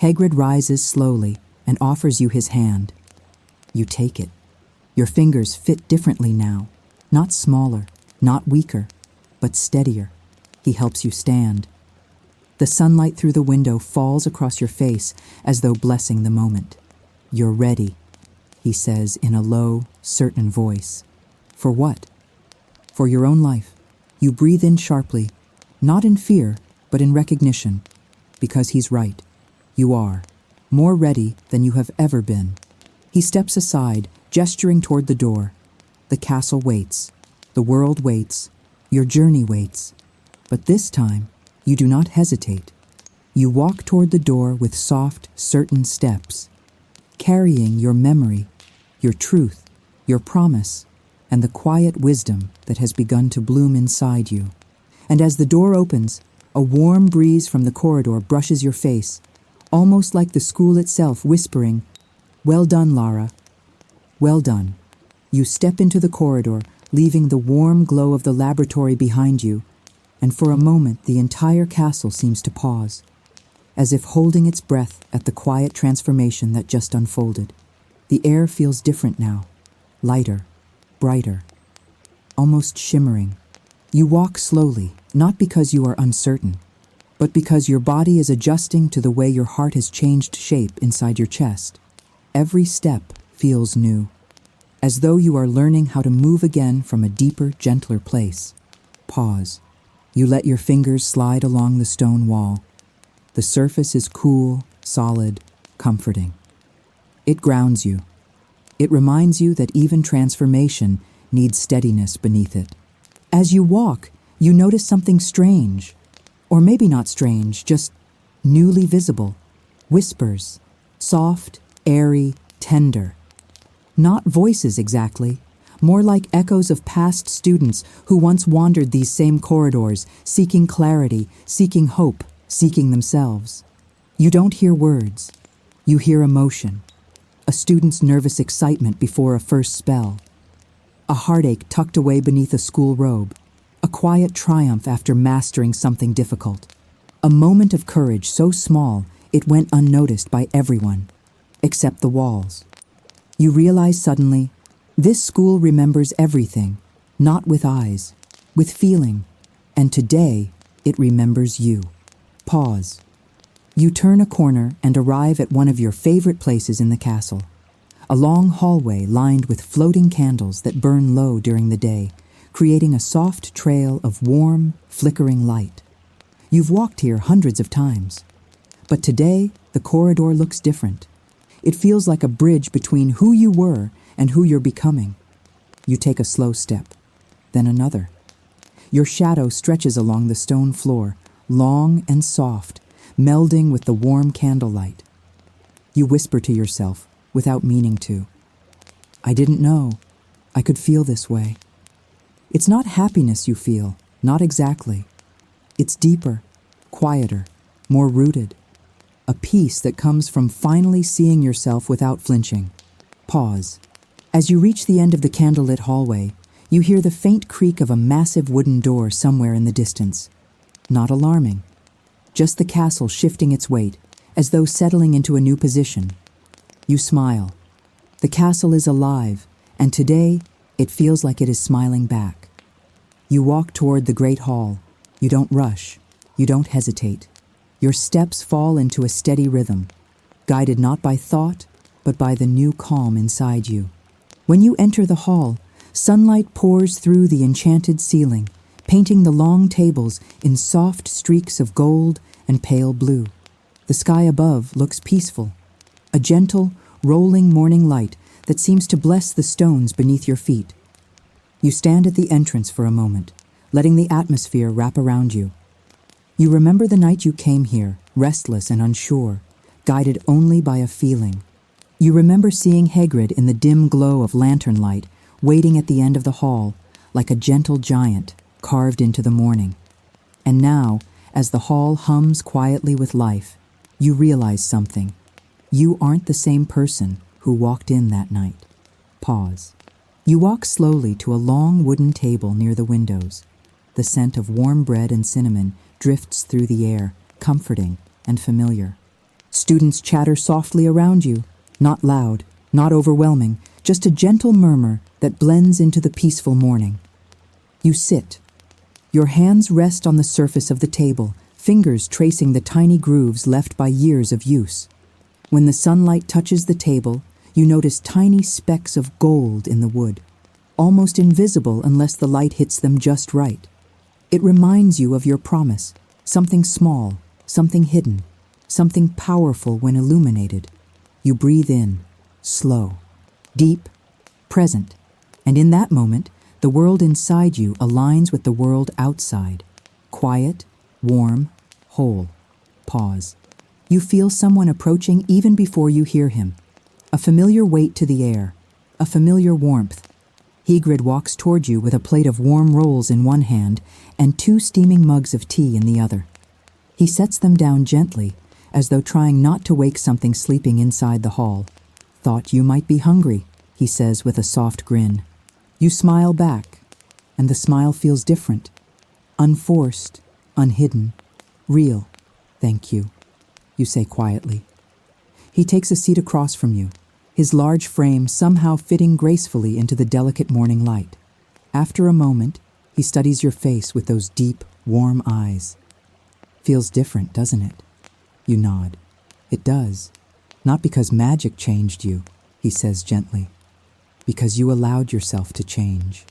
Hagrid rises slowly and offers you his hand. You take it. Your fingers fit differently now, not smaller, not weaker, but steadier. He helps you stand. The sunlight through the window falls across your face as though blessing the moment. "You're ready," he says in a low, certain voice. For what? For your own life. You breathe in sharply, not in fear, but in recognition, because he's right. You are, more ready than you have ever been. He steps aside, gesturing toward the door. The castle waits. The world waits. Your journey waits. But this time, you do not hesitate. You walk toward the door with soft, certain steps, carrying your memory, your truth, your promise, and the quiet wisdom that has begun to bloom inside you. And as the door opens, a warm breeze from the corridor brushes your face, almost like the school itself whispering, "Well done, Lara. Well done." You step into the corridor, leaving the warm glow of the laboratory behind you, and for a moment the entire castle seems to pause, as if holding its breath at the quiet transformation that just unfolded. The air feels different now, lighter, brighter, almost shimmering. You walk slowly, not because you are uncertain, but because your body is adjusting to the way your heart has changed shape inside your chest. Every step feels new, as though you are learning how to move again from a deeper, gentler place. Pause. You let your fingers slide along the stone wall. The surface is cool, solid, comforting. It grounds you. It reminds you that even transformation needs steadiness beneath it. As you walk, you notice something strange. Or maybe not strange, just newly visible. Whispers. Soft, airy, tender. Not voices exactly, more like echoes of past students who once wandered these same corridors, seeking clarity, seeking hope, seeking themselves. You don't hear words. You hear emotion. A student's nervous excitement before a first spell. A heartache tucked away beneath a school robe. A quiet triumph after mastering something difficult. A moment of courage so small it went unnoticed by everyone, except the walls. You realize suddenly, this school remembers everything, not with eyes, with feeling, and today it remembers you. Pause. You turn a corner and arrive at one of your favorite places in the castle. A long hallway lined with floating candles that burn low during the day, creating a soft trail of warm, flickering light. You've walked here hundreds of times, but today the corridor looks different. It feels like a bridge between who you were and who you're becoming. You take a slow step, then another. Your shadow stretches along the stone floor, long and soft, melding with the warm candlelight. You whisper to yourself, without meaning to, "I didn't know. I could feel this way." It's not happiness you feel, not exactly. It's deeper, quieter, more rooted. A peace that comes from finally seeing yourself without flinching. Pause. As you reach the end of the candlelit hallway, you hear the faint creak of a massive wooden door somewhere in the distance. Not alarming. Just the castle shifting its weight, as though settling into a new position. You smile. The castle is alive, and today it feels like it is smiling back. You walk toward the great hall. You don't rush. You don't hesitate. Your steps fall into a steady rhythm, guided not by thought, but by the new calm inside you. When you enter the hall, sunlight pours through the enchanted ceiling, painting the long tables in soft streaks of gold and pale blue. The sky above looks peaceful, a gentle, rolling morning light that seems to bless the stones beneath your feet. You stand at the entrance for a moment, letting the atmosphere wrap around you. You remember the night you came here, restless and unsure, guided only by a feeling. You remember seeing Hagrid in the dim glow of lantern light, waiting at the end of the hall, like a gentle giant carved into the morning. And now, as the hall hums quietly with life, you realize something. You aren't the same person who walked in that night. Pause. You walk slowly to a long wooden table near the windows. The scent of warm bread and cinnamon drifts through the air, comforting and familiar. Students chatter softly around you, not loud, not overwhelming, just a gentle murmur that blends into the peaceful morning. You sit. Your hands rest on the surface of the table, fingers tracing the tiny grooves left by years of use. When the sunlight touches the table, you notice tiny specks of gold in the wood, almost invisible unless the light hits them just right. It reminds you of your promise, something small, something hidden, something powerful when illuminated. You breathe in, slow, deep, present, and in that moment, the world inside you aligns with the world outside. Quiet, warm, whole. Pause. You feel someone approaching even before you hear him. A familiar weight to the air, a familiar warmth. Hagrid walks toward you with a plate of warm rolls in one hand and 2 steaming mugs of tea in the other. He sets them down gently, as though trying not to wake something sleeping inside the hall. "Thought you might be hungry," he says with a soft grin. You smile back, and the smile feels different. Unforced, unhidden, real. "Thank you," you say quietly. He takes a seat across from you, his large frame somehow fitting gracefully into the delicate morning light. After a moment, he studies your face with those deep, warm eyes. "Feels different, doesn't it?" You nod. "It does. Not because magic changed you," he says gently. "Because you allowed yourself to change."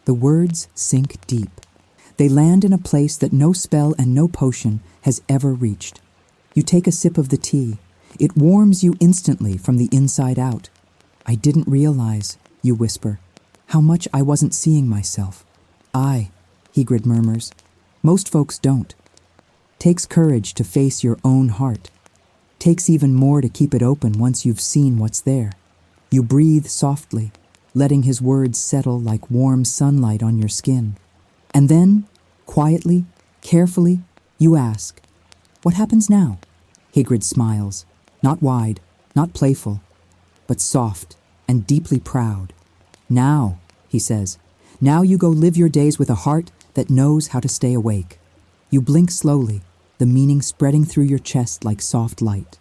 The words sink deep. They land in a place that no spell and no potion has ever reached. You take a sip of the tea. It warms you instantly from the inside out. "I didn't realize," you whisper, "how much I wasn't seeing myself." Hagrid murmurs. "Most folks don't." Takes courage to face your own heart. Takes even more to keep it open once you've seen what's there. You breathe softly, letting his words settle like warm sunlight on your skin. And then, quietly, carefully, you ask, "What happens now?" Hagrid smiles, not wide, not playful, but soft and deeply proud. "Now," he says, "now you go live your days with a heart that knows how to stay awake." You blink slowly, the meaning spreading through your chest like soft light.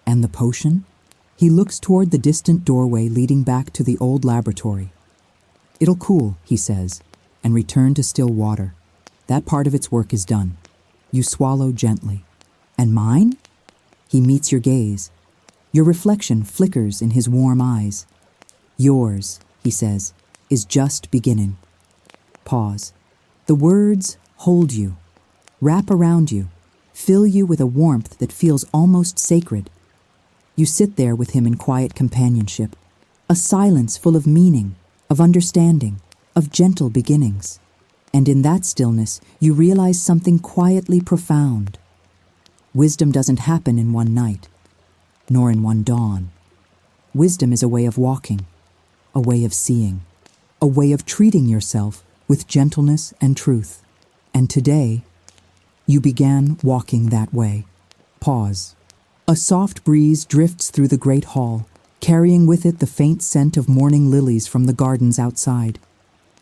"And the potion?" He looks toward the distant doorway leading back to the old laboratory. "It'll cool," he says, "and return to still water. That part of its work is done." You swallow gently. "And mine?" He meets your gaze. Your reflection flickers in his warm eyes. "Yours," he says, "is just beginning." Pause. The words hold you, wrap around you, fill you with a warmth that feels almost sacred. You sit there with him in quiet companionship, a silence full of meaning, of understanding, of gentle beginnings. And in that stillness, you realize something quietly profound. Wisdom doesn't happen in one night, nor in one dawn. Wisdom is a way of walking, a way of seeing, a way of treating yourself with gentleness and truth. And today, you began walking that way. Pause. A soft breeze drifts through the great hall, carrying with it the faint scent of morning lilies from the gardens outside.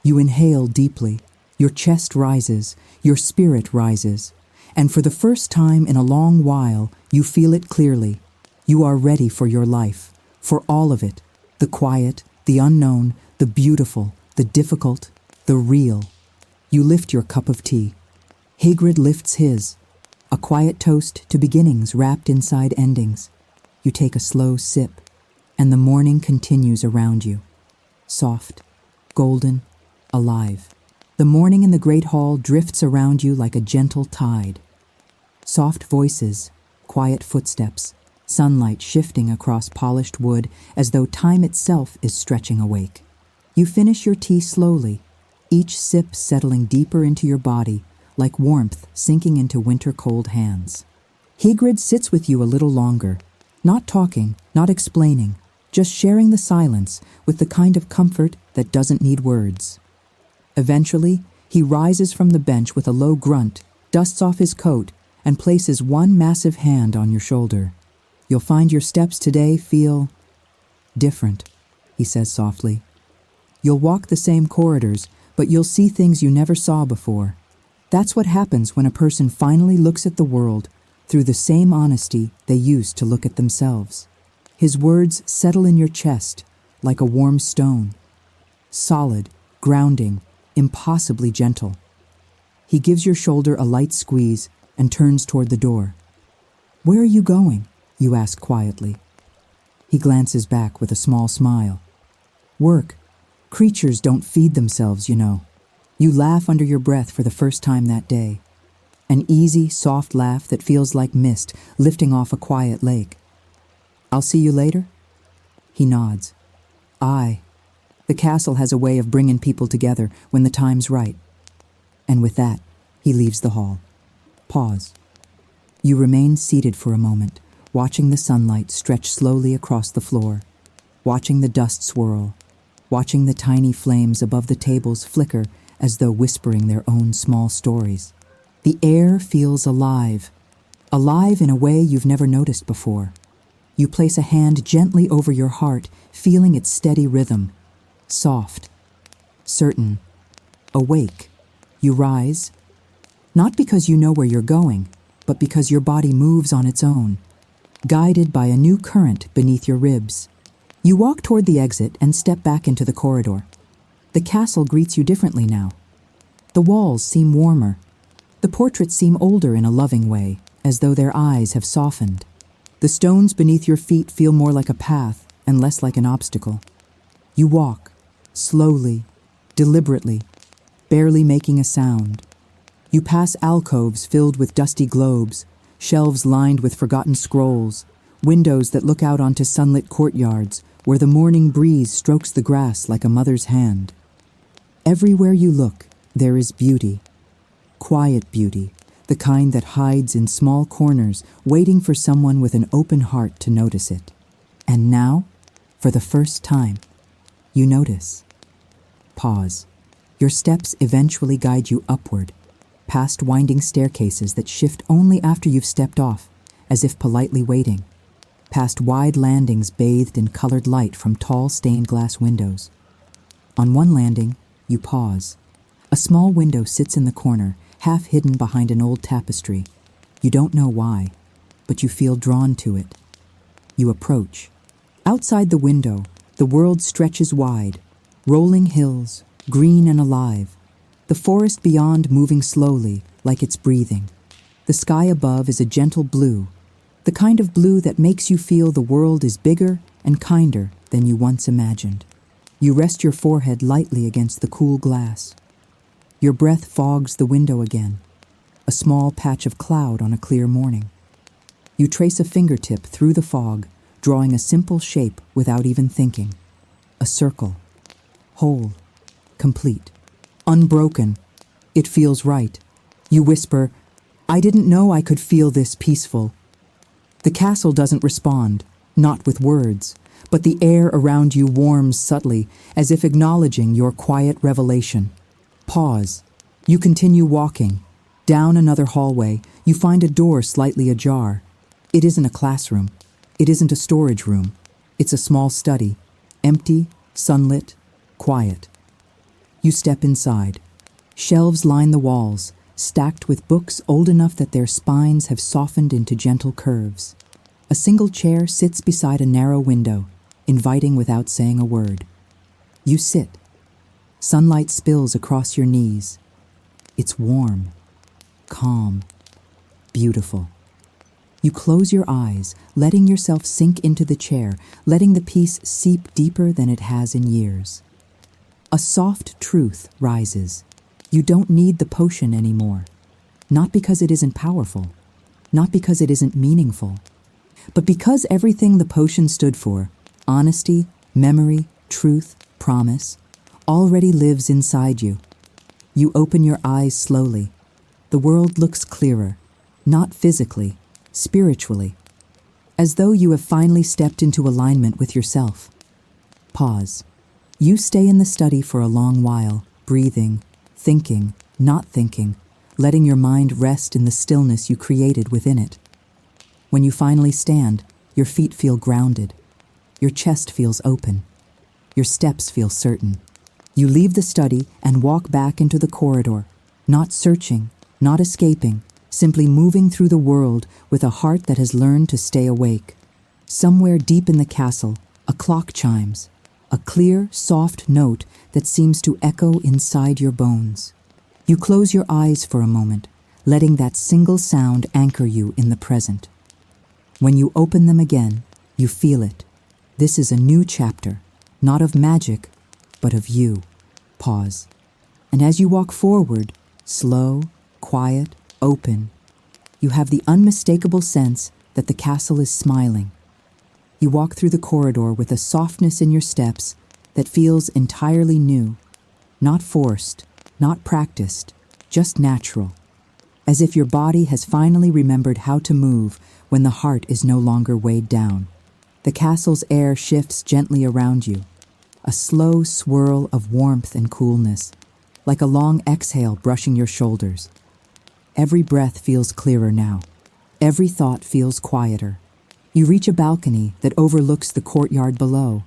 You inhale deeply, your chest rises, your spirit rises, and for the first time in a long while, you feel it clearly. You are ready for your life, for all of it, the quiet, the unknown, the beautiful, the difficult, the real. You lift your cup of tea. Hagrid lifts his, a quiet toast to beginnings wrapped inside endings. You take a slow sip, and the morning continues around you. Soft, golden, alive. The morning in the great hall drifts around you like a gentle tide. Soft voices, quiet footsteps, sunlight shifting across polished wood as though time itself is stretching awake. You finish your tea slowly, each sip settling deeper into your body, like warmth sinking into winter-cold hands. Hagrid sits with you a little longer, not talking, not explaining, just sharing the silence with the kind of comfort that doesn't need words. Eventually, he rises from the bench with a low grunt, dusts off his coat, and places one massive hand on your shoulder. You'll find your steps today feel different, he says softly. You'll walk the same corridors, but you'll see things you never saw before. That's what happens when a person finally looks at the world through the same honesty they used to look at themselves. His words settle in your chest like a warm stone. Solid, grounding, impossibly gentle. He gives your shoulder a light squeeze and turns toward the door. "Where are you going?" you ask quietly. He glances back with a small smile. "Work. Creatures don't feed themselves, you know." You laugh under your breath for the first time that day. An easy, soft laugh that feels like mist lifting off a quiet lake. "I'll see you later?" He nods. "Aye. The castle has a way of bringing people together when the time's right." And with that, he leaves the hall. Pause. You remain seated for a moment, watching the sunlight stretch slowly across the floor, watching the dust swirl, watching the tiny flames above the tables flicker as though whispering their own small stories. The air feels alive, alive in a way you've never noticed before. You place a hand gently over your heart, feeling its steady rhythm. Soft, certain, awake. You rise, not because you know where you're going, but because your body moves on its own, guided by a new current beneath your ribs. You walk toward the exit and step back into the corridor. The castle greets you differently now. The walls seem warmer. The portraits seem older in a loving way, as though their eyes have softened. The stones beneath your feet feel more like a path and less like an obstacle. You walk, slowly, deliberately, barely making a sound. You pass alcoves filled with dusty globes, shelves lined with forgotten scrolls, windows that look out onto sunlit courtyards where the morning breeze strokes the grass like a mother's hand. Everywhere you look, there is beauty. Quiet beauty, the kind that hides in small corners, waiting for someone with an open heart to notice it. And now, for the first time, you notice. Pause. Your steps eventually guide you upward, past winding staircases that shift only after you've stepped off, as if politely waiting, past wide landings bathed in colored light from tall stained glass windows. On one landing, you pause. A small window sits in the corner, half hidden behind an old tapestry. You don't know why, but you feel drawn to it. You approach. Outside the window, the world stretches wide, rolling hills, green and alive. The forest beyond moving slowly, like it's breathing. The sky above is a gentle blue, the kind of blue that makes you feel the world is bigger and kinder than you once imagined. You rest your forehead lightly against the cool glass. Your breath fogs the window again, a small patch of cloud on a clear morning. You trace a fingertip through the fog, drawing a simple shape without even thinking. A circle. Whole. Complete. Unbroken. It feels right. You whisper, "I didn't know I could feel this peaceful." The castle doesn't respond, not with words, but the air around you warms subtly, as if acknowledging your quiet revelation. Pause. You continue walking. Down another hallway, you find a door slightly ajar. It isn't a classroom. It isn't a storage room. It's a small study, empty, sunlit, quiet. You step inside. Shelves line the walls, stacked with books old enough that their spines have softened into gentle curves. A single chair sits beside a narrow window, inviting without saying a word. You sit. Sunlight spills across your knees. It's warm, calm, beautiful. You close your eyes, letting yourself sink into the chair, letting the peace seep deeper than it has in years. A soft truth rises. You don't need the potion anymore. Not because it isn't powerful, not because it isn't meaningful, but because everything the potion stood for, honesty, memory, truth, promise, already lives inside you. You open your eyes slowly. The world looks clearer, not physically, spiritually, as though you have finally stepped into alignment with yourself. Pause. You stay in the study for a long while, breathing, thinking, not thinking, letting your mind rest in the stillness you created within it. When you finally stand, your feet feel grounded. Your chest feels open. Your steps feel certain. You leave the study and walk back into the corridor, not searching, not escaping, simply moving through the world with a heart that has learned to stay awake. Somewhere deep in the castle, a clock chimes, a clear, soft note that seems to echo inside your bones. You close your eyes for a moment, letting that single sound anchor you in the present. When you open them again, you feel it. This is a new chapter, not of magic, but of you. Pause. And as you walk forward, slow, quiet, open, you have the unmistakable sense that the castle is smiling. You walk through the corridor with a softness in your steps that feels entirely new, not forced, not practiced, just natural, as if your body has finally remembered how to move when the heart is no longer weighed down. The castle's air shifts gently around you, a slow swirl of warmth and coolness, like a long exhale brushing your shoulders. Every breath feels clearer now. Every thought feels quieter. You reach a balcony that overlooks the courtyard below,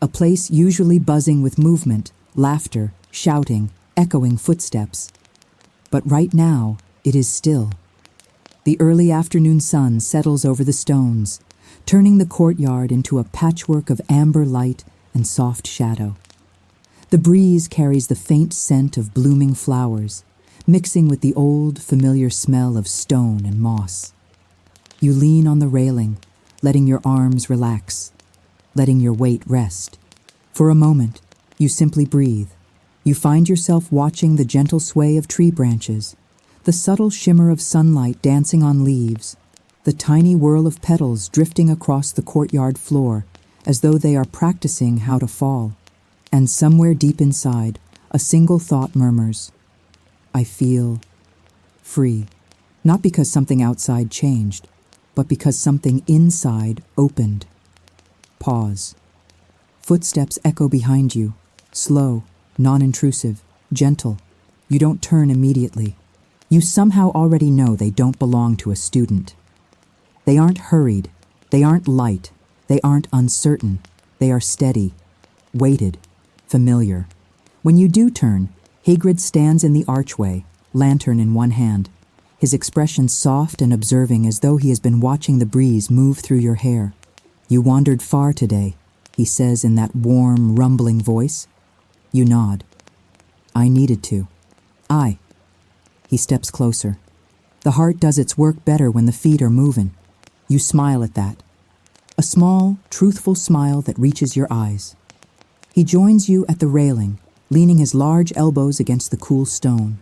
a place usually buzzing with movement, laughter, shouting, echoing footsteps. But right now, it is still. The early afternoon sun settles over the stones, turning the courtyard into a patchwork of amber light and soft shadow. The breeze carries the faint scent of blooming flowers, mixing with the old, familiar smell of stone and moss. You lean on the railing, letting your arms relax, letting your weight rest. For a moment, you simply breathe. You find yourself watching the gentle sway of tree branches, the subtle shimmer of sunlight dancing on leaves, the tiny whirl of petals drifting across the courtyard floor as though they are practicing how to fall. And somewhere deep inside, a single thought murmurs, I feel free. Not because something outside changed, but because something inside opened. Pause. Footsteps echo behind you, slow, non-intrusive, gentle. You don't turn immediately. You somehow already know they don't belong to a student. They aren't hurried. They aren't light. They aren't uncertain. They are steady, weighted, familiar. When you do turn, Hagrid stands in the archway, lantern in one hand, his expression soft and observing as though he has been watching the breeze move through your hair. You wandered far today, he says in that warm, rumbling voice. You nod. I needed to. He steps closer. The heart does its work better when the feet are moving. You smile at that. A small, truthful smile that reaches your eyes. He joins you at the railing, leaning his large elbows against the cool stone.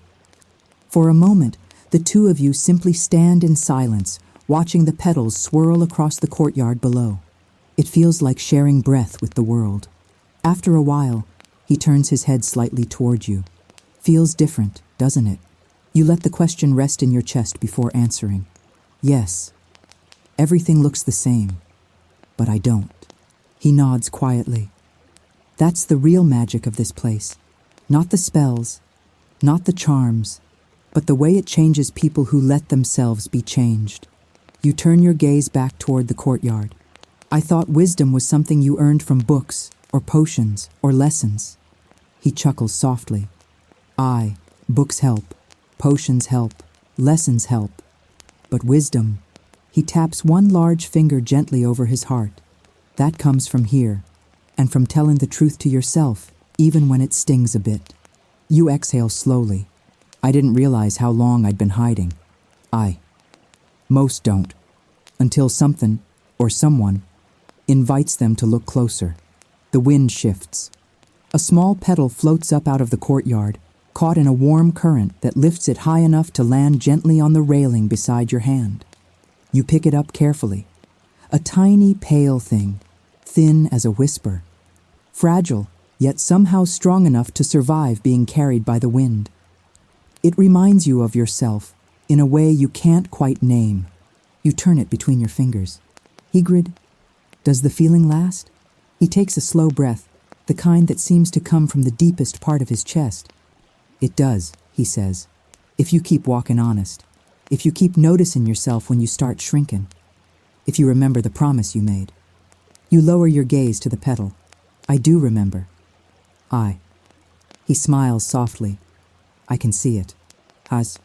For a moment, the two of you simply stand in silence, watching the petals swirl across the courtyard below. It feels like sharing breath with the world. After a while, he turns his head slightly toward you. Feels different, doesn't it? You let the question rest in your chest before answering. Yes. Everything looks the same, but I don't. He nods quietly. That's the real magic of this place. Not the spells, not the charms, but the way it changes people who let themselves be changed. You turn your gaze back toward the courtyard. I thought wisdom was something you earned from books, or potions, or lessons. He chuckles softly. Books help, potions help, lessons help. But wisdom, he taps one large finger gently over his heart. That comes from here, and from telling the truth to yourself, even when it stings a bit. You exhale slowly. I didn't realize how long I'd been hiding. Most don't, until something, or someone, invites them to look closer. The wind shifts. A small petal floats up out of the courtyard, caught in a warm current that lifts it high enough to land gently on the railing beside your hand. You pick it up carefully. A tiny, pale thing, thin as a whisper. Fragile, yet somehow strong enough to survive being carried by the wind. It reminds you of yourself, in a way you can't quite name. You turn it between your fingers. Hagrid, does the feeling last? He takes a slow breath, the kind that seems to come from the deepest part of his chest. It does, he says. If you keep walking honest, if you keep noticing yourself when you start shrinking, if you remember the promise you made. You lower your gaze to the petal. I do remember. He smiles softly. I can see it. As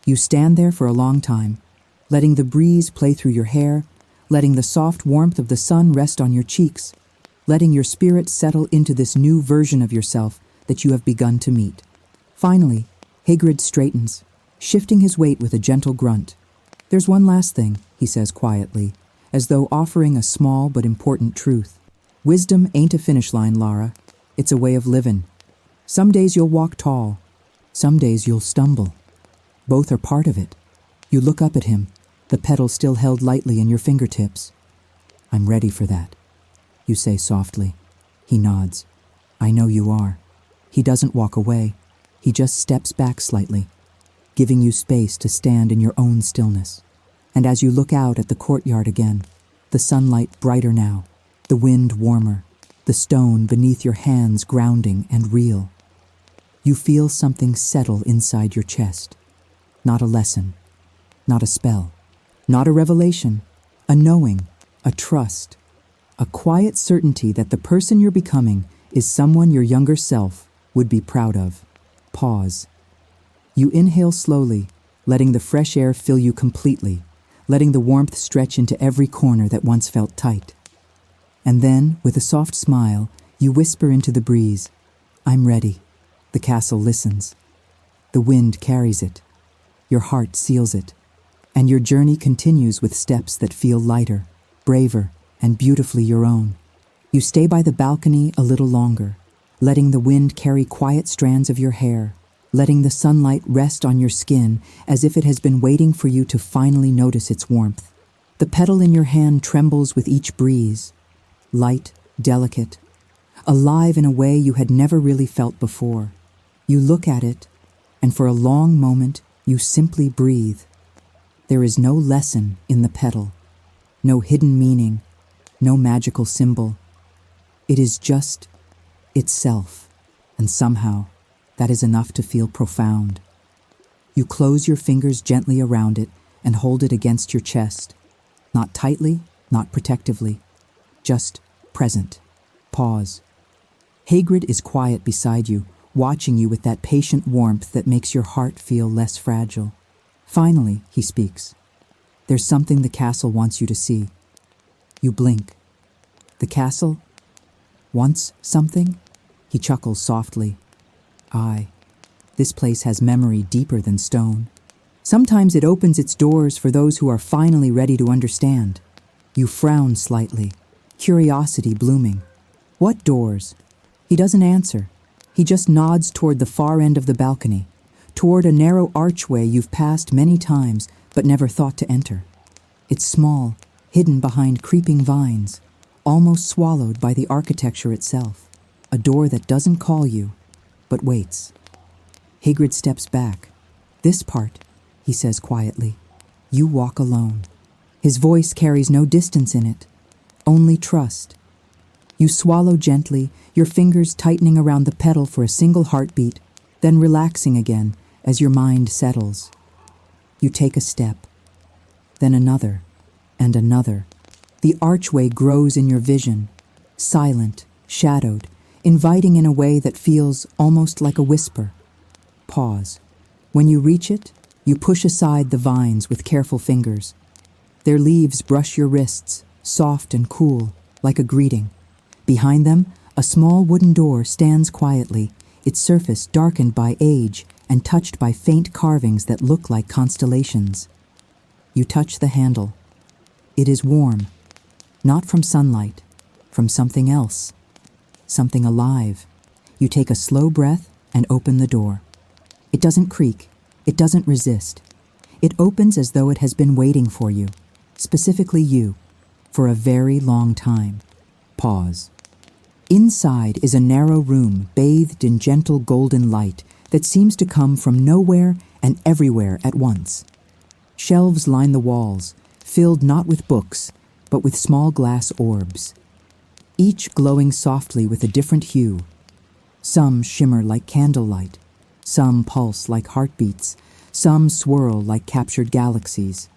you stand there for a long time, letting the breeze play through your hair, letting the soft warmth of the sun rest on your cheeks, letting your spirit settle into this new version of yourself that you have begun to meet. Finally, Hagrid straightens, shifting his weight with a gentle grunt. There's one last thing, he says quietly, as though offering a small but important truth. Wisdom ain't a finish line, Lara. It's a way of living. Some days you'll walk tall. Some days you'll stumble. Both are part of it. You look up at him, the petal still held lightly in your fingertips. I'm ready for that, you say softly. He nods. I know you are. He doesn't walk away. He just steps back slightly, giving you space to stand in your own stillness. And as you look out at the courtyard again, the sunlight brighter now, the wind warmer, the stone beneath your hands grounding and real, you feel something settle inside your chest. Not a lesson, not a spell, not a revelation, a knowing, a trust, a quiet certainty that the person you're becoming is someone your younger self would be proud of. Pause. You inhale slowly, letting the fresh air fill you completely, letting the warmth stretch into every corner that once felt tight. And then, with a soft smile, you whisper into the breeze, I'm ready. The castle listens. The wind carries it. Your heart seals it. And your journey continues with steps that feel lighter, braver, and beautifully your own. You stay by the balcony a little longer, letting the wind carry quiet strands of your hair, letting the sunlight rest on your skin as if it has been waiting for you to finally notice its warmth. The petal in your hand trembles with each breeze, light, delicate, alive in a way you had never really felt before. You look at it, and for a long moment, you simply breathe. There is no lesson in the petal, no hidden meaning, no magical symbol. It is just itself, and somehow that is enough to feel profound. You close your fingers gently around it and hold it against your chest, not tightly, not protectively, just present. Pause. Hagrid is quiet beside you, watching you with that patient warmth that makes your heart feel less fragile. Finally, he speaks. There's something the castle wants you to see. You blink. The castle wants something? He chuckles softly. Aye, this place has memory deeper than stone. Sometimes it opens its doors for those who are finally ready to understand. You frown slightly, curiosity blooming. What doors? He doesn't answer. He just nods toward the far end of the balcony, toward a narrow archway you've passed many times but never thought to enter. It's small, hidden behind creeping vines, almost swallowed by the architecture itself. A door that doesn't call you, but waits. Hagrid steps back. This part, he says quietly, you walk alone. His voice carries no distance in it, only trust. You swallow gently, your fingers tightening around the petal for a single heartbeat, then relaxing again as your mind settles. You take a step, then another, and another. The archway grows in your vision, silent, shadowed, inviting in a way that feels almost like a whisper. Pause. When you reach it, you push aside the vines with careful fingers. Their leaves brush your wrists, soft and cool, like a greeting. Behind them, a small wooden door stands quietly, its surface darkened by age and touched by faint carvings that look like constellations. You touch the handle. It is warm, not from sunlight, from something else, something alive. You take a slow breath and open the door. It doesn't creak, it doesn't resist. It opens as though it has been waiting for you, specifically you, for a very long time. Pause. Inside is a narrow room bathed in gentle golden light that seems to come from nowhere and everywhere at once. Shelves line the walls, filled not with books, but with small glass orbs, each glowing softly with a different hue. Some shimmer like candlelight, some pulse like heartbeats, Some swirl like captured galaxies.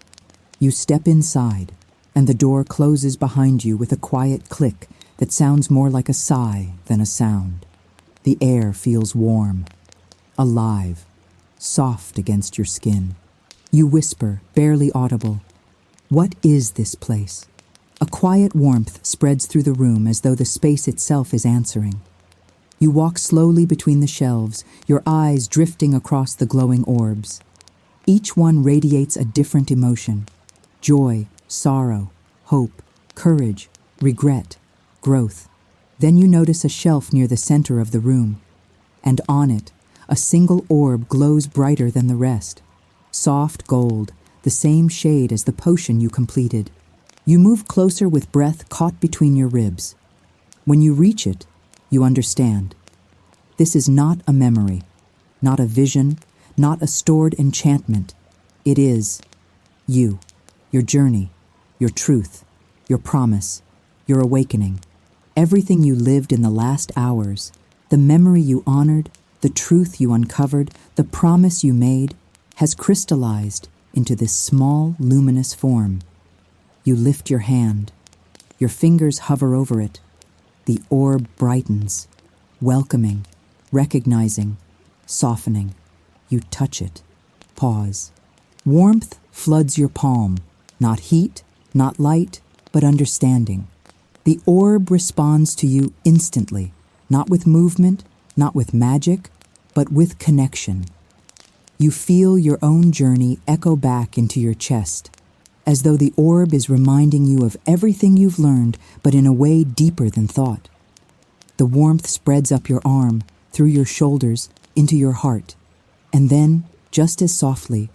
You step inside, and the door closes behind you with a quiet click that sounds more like a sigh than a sound. The air feels warm, alive, soft against your skin. You whisper, barely audible, "What is this place?" A quiet warmth spreads through the room as though the space itself is answering. You walk slowly between the shelves, your eyes drifting across the glowing orbs. Each one radiates a different emotion: joy, sorrow, hope, courage, regret, growth. Then you notice a shelf near the center of the room, and on it, a single orb glows brighter than the rest. Soft gold, the same shade as the potion you completed. You move closer with breath caught between your ribs. When you reach it, you understand. This is not a memory, not a vision, not a stored enchantment. It is you, your journey, your truth, your promise, your awakening. Everything you lived in the last hours, the memory you honored, the truth you uncovered, the promise you made, has crystallized into this small, luminous form. You lift your hand. Your fingers hover over it. The orb brightens, welcoming, recognizing, softening. You touch it. Pause. Warmth floods your palm. Not heat, not light, but understanding. The orb responds to you instantly, not with movement, not with magic, but with connection. You feel your own journey echo back into your chest, as though the orb is reminding you of everything you've learned, but in a way deeper than thought. The warmth spreads up your arm, through your shoulders, into your heart, and then, just as softly,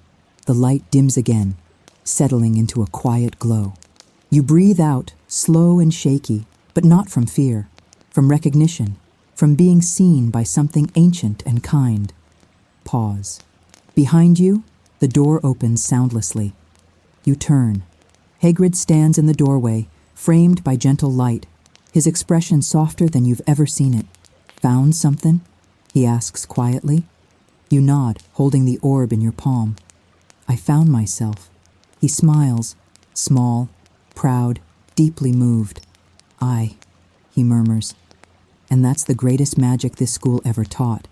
the light dims again, settling into a quiet glow. You breathe out, slow and shaky, but not from fear, from recognition, from being seen by something ancient and kind. Pause. Behind you, the door opens soundlessly. You turn. Hagrid stands in the doorway, framed by gentle light, his expression softer than you've ever seen it. "Found something?" he asks quietly. You nod, holding the orb in your palm. "I found myself." He smiles, small, proud, deeply moved. He murmurs. "And that's the greatest magic this school ever taught."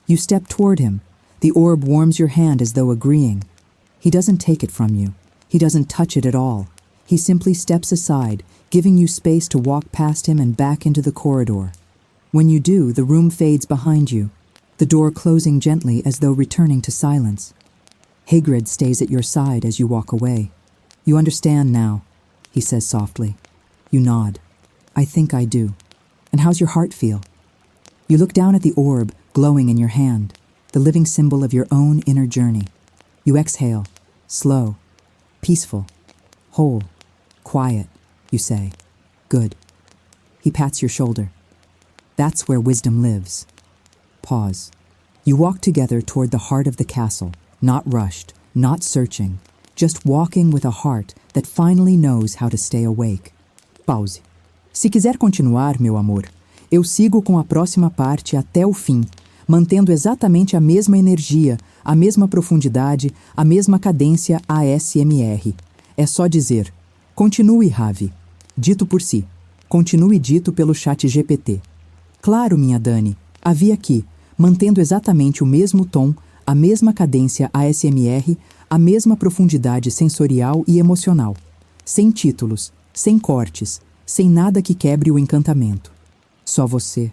You step toward him. The orb warms your hand as though agreeing. He doesn't take it from you. He doesn't touch it at all. He simply steps aside, giving you space to walk past him and back into the corridor. When you do, the room fades behind you, the door closing gently as though returning to silence. Hagrid stays at your side as you walk away. "You understand now," he says softly. You nod. "I think I do. And how's your heart feel?" You look down at the orb, glowing in your hand, the living symbol of your own inner journey. You exhale, slow, peaceful, whole, quiet, you say. "Good." He pats your shoulder. "That's where wisdom lives." Pause. You walk together toward the heart of the castle, not rushed, not searching, just walking with a heart that finally knows how to stay awake. Pause. "Se quiser continuar, meu amor, eu sigo com a próxima parte até o fim, mantendo exatamente a mesma energia, a mesma profundidade, a mesma cadência ASMR. É só dizer, continue, Ravi. Dito por si. Continue dito pelo chat GPT. Claro, minha Dani, havia aqui, mantendo exatamente o mesmo tom, a mesma cadência ASMR, a mesma profundidade sensorial e emocional. Sem títulos, sem cortes, sem nada que quebre o encantamento. Só você,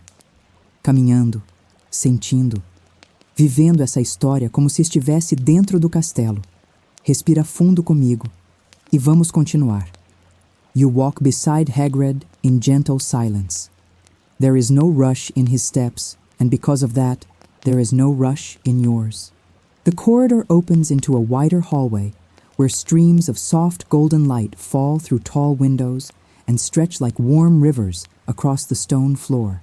caminhando, sentindo, vivendo essa história como se estivesse dentro do castelo. Respira fundo comigo e vamos continuar." You walk beside Hagrid in gentle silence. There is no rush in his steps, and because of that, there is no rush in yours. The corridor opens into a wider hallway where streams of soft golden light fall through tall windows and stretch like warm rivers across the stone floor.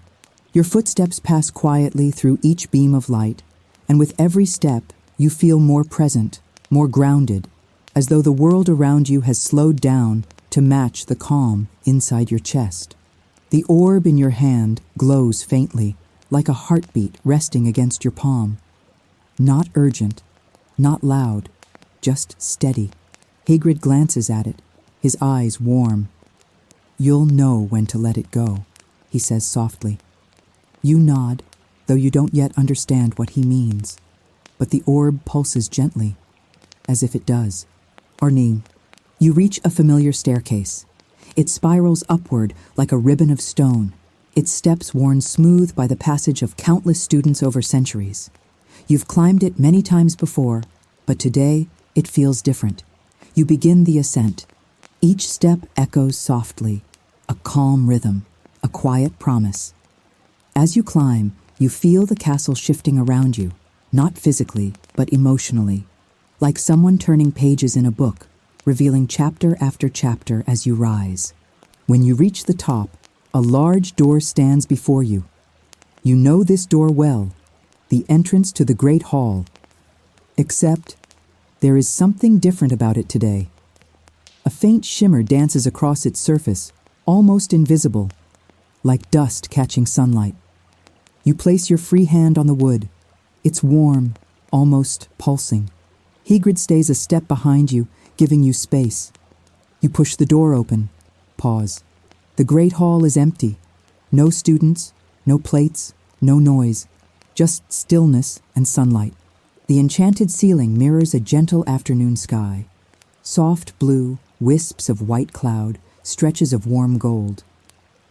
Your footsteps pass quietly through each beam of light, and with every step, you feel more present, more grounded, as though the world around you has slowed down to match the calm inside your chest. The orb in your hand glows faintly, like a heartbeat resting against your palm. Not urgent, Not loud, just steady. Hagrid glances at it, his eyes warm. "You'll know when to let it go," he says softly. You nod, though you don't yet understand what he means. But the orb pulses gently, as if it does. Arnim, you reach a familiar staircase. It spirals upward like a ribbon of stone, its steps worn smooth by the passage of countless students over centuries. You've climbed it many times before, but today it feels different. You begin the ascent. Each step echoes softly, a calm rhythm, a quiet promise. As you climb, you feel the castle shifting around you, not physically, but emotionally, like someone turning pages in a book, revealing chapter after chapter as you rise. When you reach the top, a large door stands before you. You know this door well, the entrance to the Great Hall. Except, there is something different about it today. A faint shimmer dances across its surface, almost invisible, like dust catching sunlight. You place your free hand on the wood. It's warm, almost pulsing. Hagrid stays a step behind you, giving you space. You push the door open. Pause. The Great Hall is empty. No students, no plates, no noise. Just stillness and sunlight. The enchanted ceiling mirrors a gentle afternoon sky. Soft blue, wisps of white cloud, stretches of warm gold.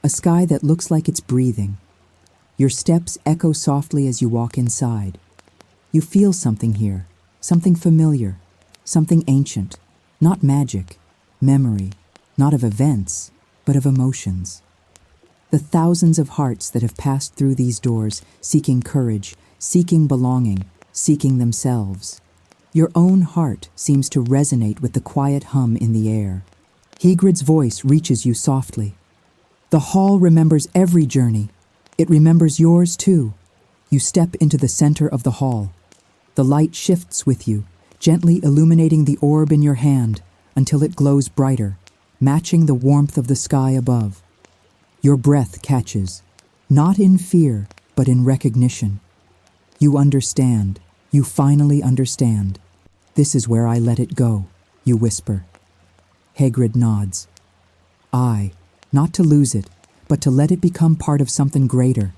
A sky that looks like it's breathing. Your steps echo softly as you walk inside. You feel something here, something familiar, something ancient. Not magic, memory, not of events, but of emotions. The thousands of hearts that have passed through these doors, seeking courage, seeking belonging, seeking themselves. Your own heart seems to resonate with the quiet hum in the air. Hagrid's voice reaches you softly. The hall remembers every journey. It remembers yours too. You step into the center of the hall. The light shifts with you, gently illuminating the orb in your hand until it glows brighter, matching the warmth of the sky above. Your breath catches, not in fear, but in recognition. You understand. You finally understand. "This is where I let it go," you whisper. Hagrid nods. Not to lose it, but to let it become part of something greater.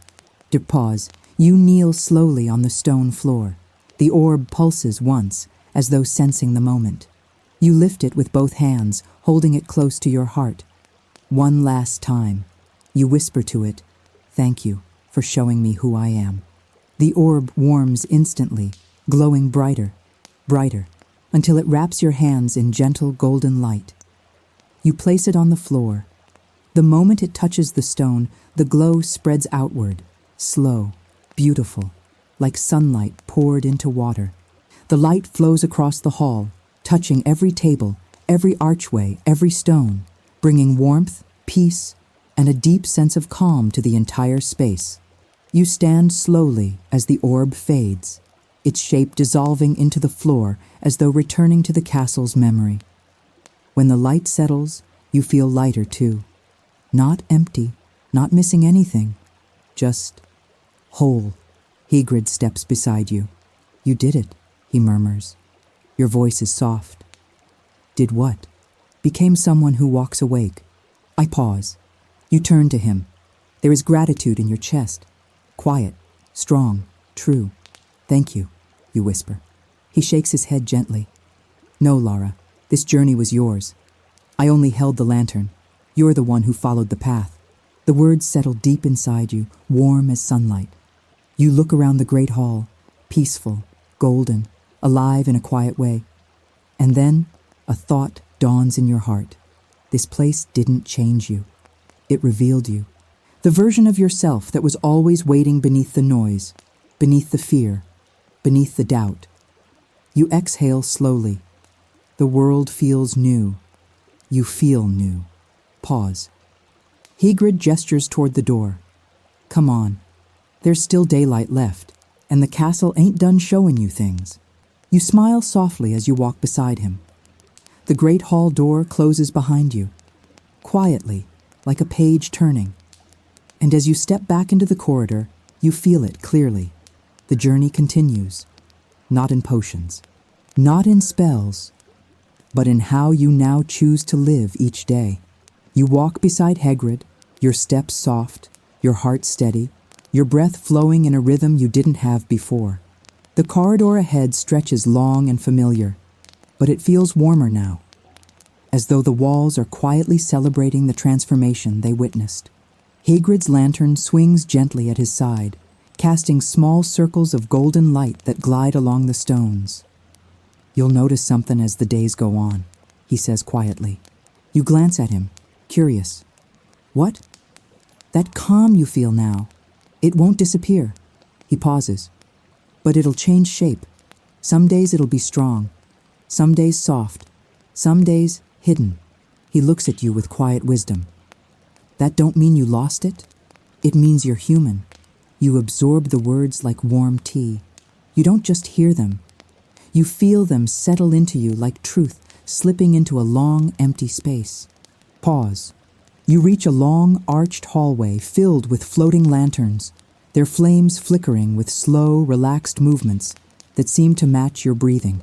To pause, you kneel slowly on the stone floor. The orb pulses once, as though sensing the moment. You lift it with both hands, holding it close to your heart. One last time. You whisper to it, "Thank you for showing me who I am." The orb warms instantly, glowing brighter, brighter, until it wraps your hands in gentle golden light. You place it on the floor. The moment it touches the stone, the glow spreads outward, slow, beautiful, like sunlight poured into water. The light flows across the hall, touching every table, every archway, every stone, bringing warmth, peace, and a deep sense of calm to the entire space. You stand slowly as the orb fades, its shape dissolving into the floor as though returning to the castle's memory. When the light settles, you feel lighter too. Not empty, not missing anything, just whole. Hagrid steps beside you. "You did it," he murmurs. Your voice is soft. "Did what?" "Became someone who walks awake." I pause. You turn to him. There is gratitude in your chest. Quiet, strong, true. "Thank you," you whisper. He shakes his head gently. "No, Lara, this journey was yours. I only held the lantern. You're the one who followed the path." The words settle deep inside you, warm as sunlight. You look around the great hall, peaceful, golden, alive in a quiet way. And then a thought dawns in your heart. This place didn't change you. It revealed you. The version of yourself that was always waiting beneath the noise, beneath the fear, beneath the doubt. You exhale slowly. The world feels new. You feel new. Pause. Hagrid gestures toward the door. "Come on. There's still daylight left, and the castle ain't done showing you things." You smile softly as you walk beside him. The great hall door closes behind you, quietly, like a page turning. And as you step back into the corridor, you feel it clearly. The journey continues, not in potions, Not in spells, but in how you now choose to live each day. You walk beside Hagrid, your steps soft, your heart steady, your breath flowing in a rhythm you didn't have before. The corridor ahead stretches long and familiar, but it feels warmer now, as though the walls are quietly celebrating the transformation they witnessed. Hagrid's lantern swings gently at his side, casting small circles of golden light that glide along the stones. You'll notice something as the days go on, he says quietly. You glance at him, curious. What? That calm you feel now. It won't disappear. He pauses. But it'll change shape. Some days it'll be strong. Some days soft. Some days hidden. He looks at you with quiet wisdom. That don't mean you lost it. It means you're human. You absorb the words like warm tea. You don't just hear them. You feel them settle into you like truth slipping into a long, empty space. Pause. You reach a long, arched hallway filled with floating lanterns, their flames flickering with slow, relaxed movements that seem to match your breathing.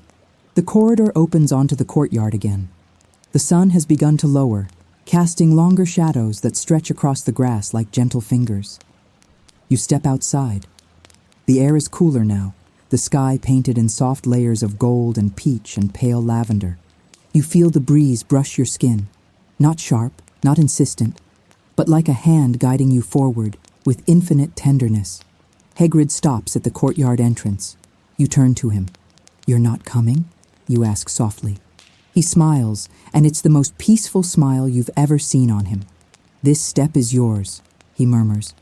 The corridor opens onto the courtyard again. The sun has begun to lower, casting longer shadows that stretch across the grass like gentle fingers. You step outside. The air is cooler now, the sky painted in soft layers of gold and peach and pale lavender. You feel the breeze brush your skin, not sharp, not insistent, but like a hand guiding you forward with infinite tenderness. Hagrid stops at the courtyard entrance. You turn to him. You're not coming? You ask softly. He smiles, and it's the most peaceful smile you've ever seen on him. This step is yours, he murmurs.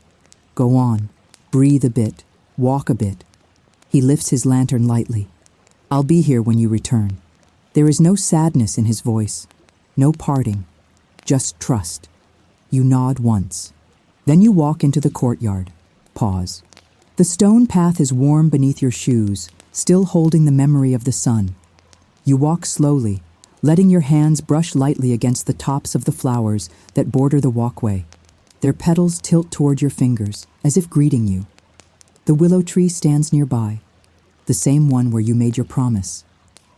Go on, breathe a bit, walk a bit. He lifts his lantern lightly. I'll be here when you return. There is no sadness in his voice, no parting. Just trust. You nod once. Then you walk into the courtyard. Pause. The stone path is warm beneath your shoes, still holding the memory of the sun. You walk slowly, letting your hands brush lightly against the tops of the flowers that border the walkway. Their petals tilt toward your fingers, as if greeting you. The willow tree stands nearby, the same one where you made your promise.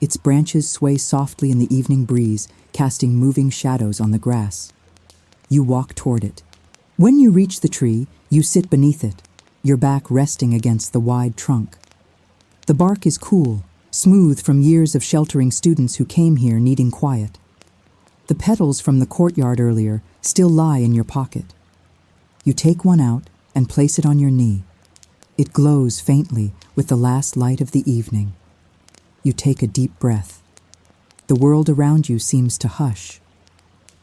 Its branches sway softly in the evening breeze, casting moving shadows on the grass. You walk toward it. When you reach the tree, you sit beneath it, your back resting against the wide trunk. The bark is cool, smooth from years of sheltering students who came here needing quiet. The petals from the courtyard earlier still lie in your pocket. You take one out and place it on your knee. It glows faintly with the last light of the evening. You take a deep breath. The world around you seems to hush.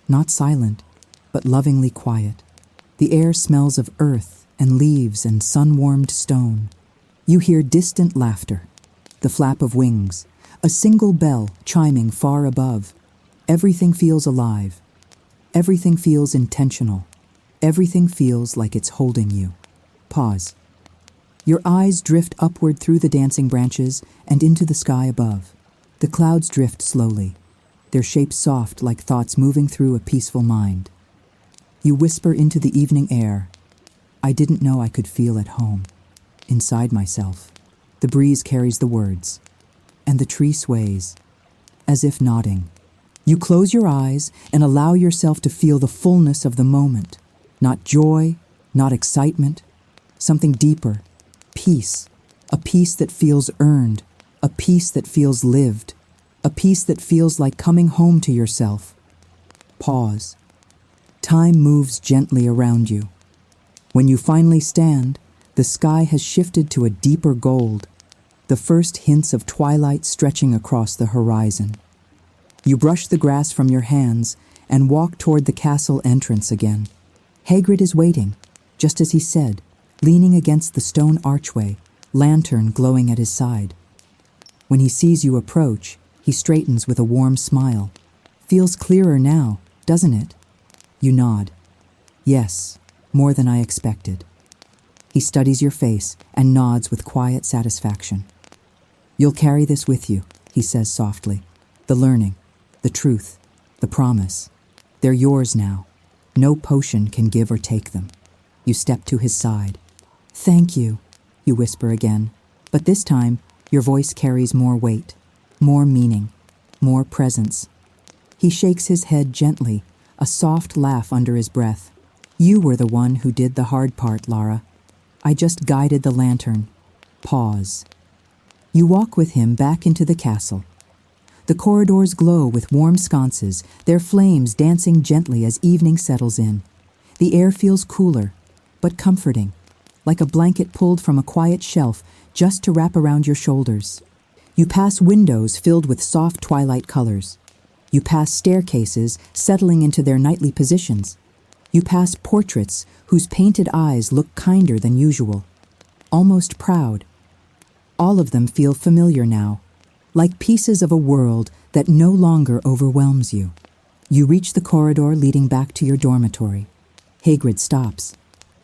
Not silent, but lovingly quiet. The air smells of earth and leaves and sun-warmed stone. You hear distant laughter, the flap of wings, a single bell chiming far above. Everything feels alive. Everything feels intentional. Everything feels like it's holding you. Pause. Your eyes drift upward through the dancing branches and into the sky above. The clouds drift slowly, their shapes soft like thoughts moving through a peaceful mind. You whisper into the evening air, I didn't know I could feel at home. Inside myself, the breeze carries the words, and the tree sways, as if nodding. You close your eyes and allow yourself to feel the fullness of the moment. Not joy, not excitement, something deeper, peace, a peace that feels earned, a peace that feels lived, a peace that feels like coming home to yourself. Pause. Time moves gently around you. When you finally stand, the sky has shifted to a deeper gold, the first hints of twilight stretching across the horizon. You brush the grass from your hands and walk toward the castle entrance again. Hagrid is waiting, just as he said, leaning against the stone archway, lantern glowing at his side. When he sees you approach, he straightens with a warm smile. Feels clearer now, doesn't it? You nod. Yes, more than I expected. He studies your face and nods with quiet satisfaction. You'll carry this with you, he says softly. The learning, the truth, the promise. They're yours now. No potion can give or take them. You step to his side. Thank you, you whisper again, but this time your voice carries more weight. more meaning, more presence. He shakes his head gently, a soft laugh under his breath. You were the one who did the hard part, Lara. I just guided the lantern. Pause. You walk with him back into the castle. The corridors glow with warm sconces, their flames dancing gently as evening settles in. The air feels cooler, but comforting, like a blanket pulled from a quiet shelf just to wrap around your shoulders. You pass windows filled with soft twilight colors. You pass staircases settling into their nightly positions. You pass portraits whose painted eyes look kinder than usual, almost proud. All of them feel familiar now, like pieces of a world that no longer overwhelms you. You reach the corridor leading back to your dormitory. Hagrid stops.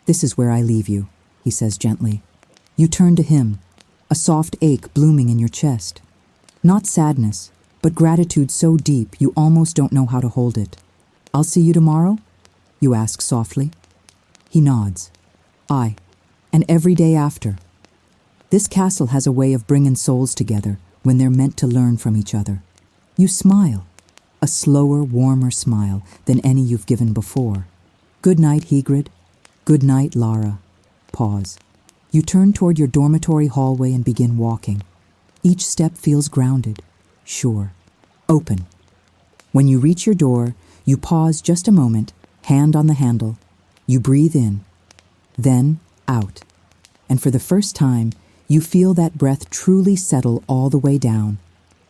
This is where I leave you, he says gently. You turn to him, a soft ache blooming in your chest. Not sadness, but gratitude so deep you almost don't know how to hold it. I'll see you tomorrow? You ask softly. He nods. Aye, and every day after. This castle has a way of bringing souls together when they're meant to learn from each other. You smile, a slower, warmer smile than any you've given before. Good night, Hagrid. Good night, Lara. Pause. You turn toward your dormitory hallway and begin walking. Each step feels grounded, sure, open. When you reach your door, you pause just a moment, hand on the handle. You breathe in, then out. And for the first time, you feel that breath truly settle all the way down.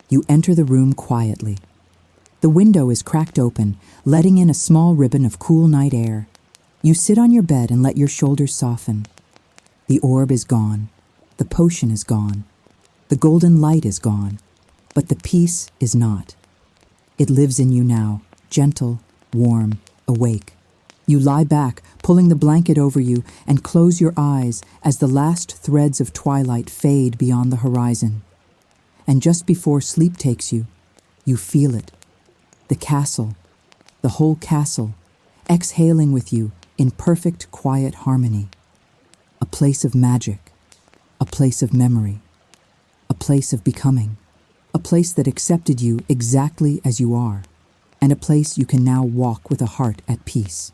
You enter the room quietly. The window is cracked open, letting in a small ribbon of cool night air. You sit on your bed and let your shoulders soften. The orb is gone. The potion is gone. The golden light is gone. But the peace is not. It lives in you now, gentle, warm, awake. You lie back, pulling the blanket over you, and close your eyes as the last threads of twilight fade beyond the horizon. And just before sleep takes you, you feel it. The castle, the whole castle, exhaling with you in perfect, quiet harmony. A place of magic, a place of memory, a place of becoming, a place that accepted you exactly as you are, and a place you can now walk with a heart at peace.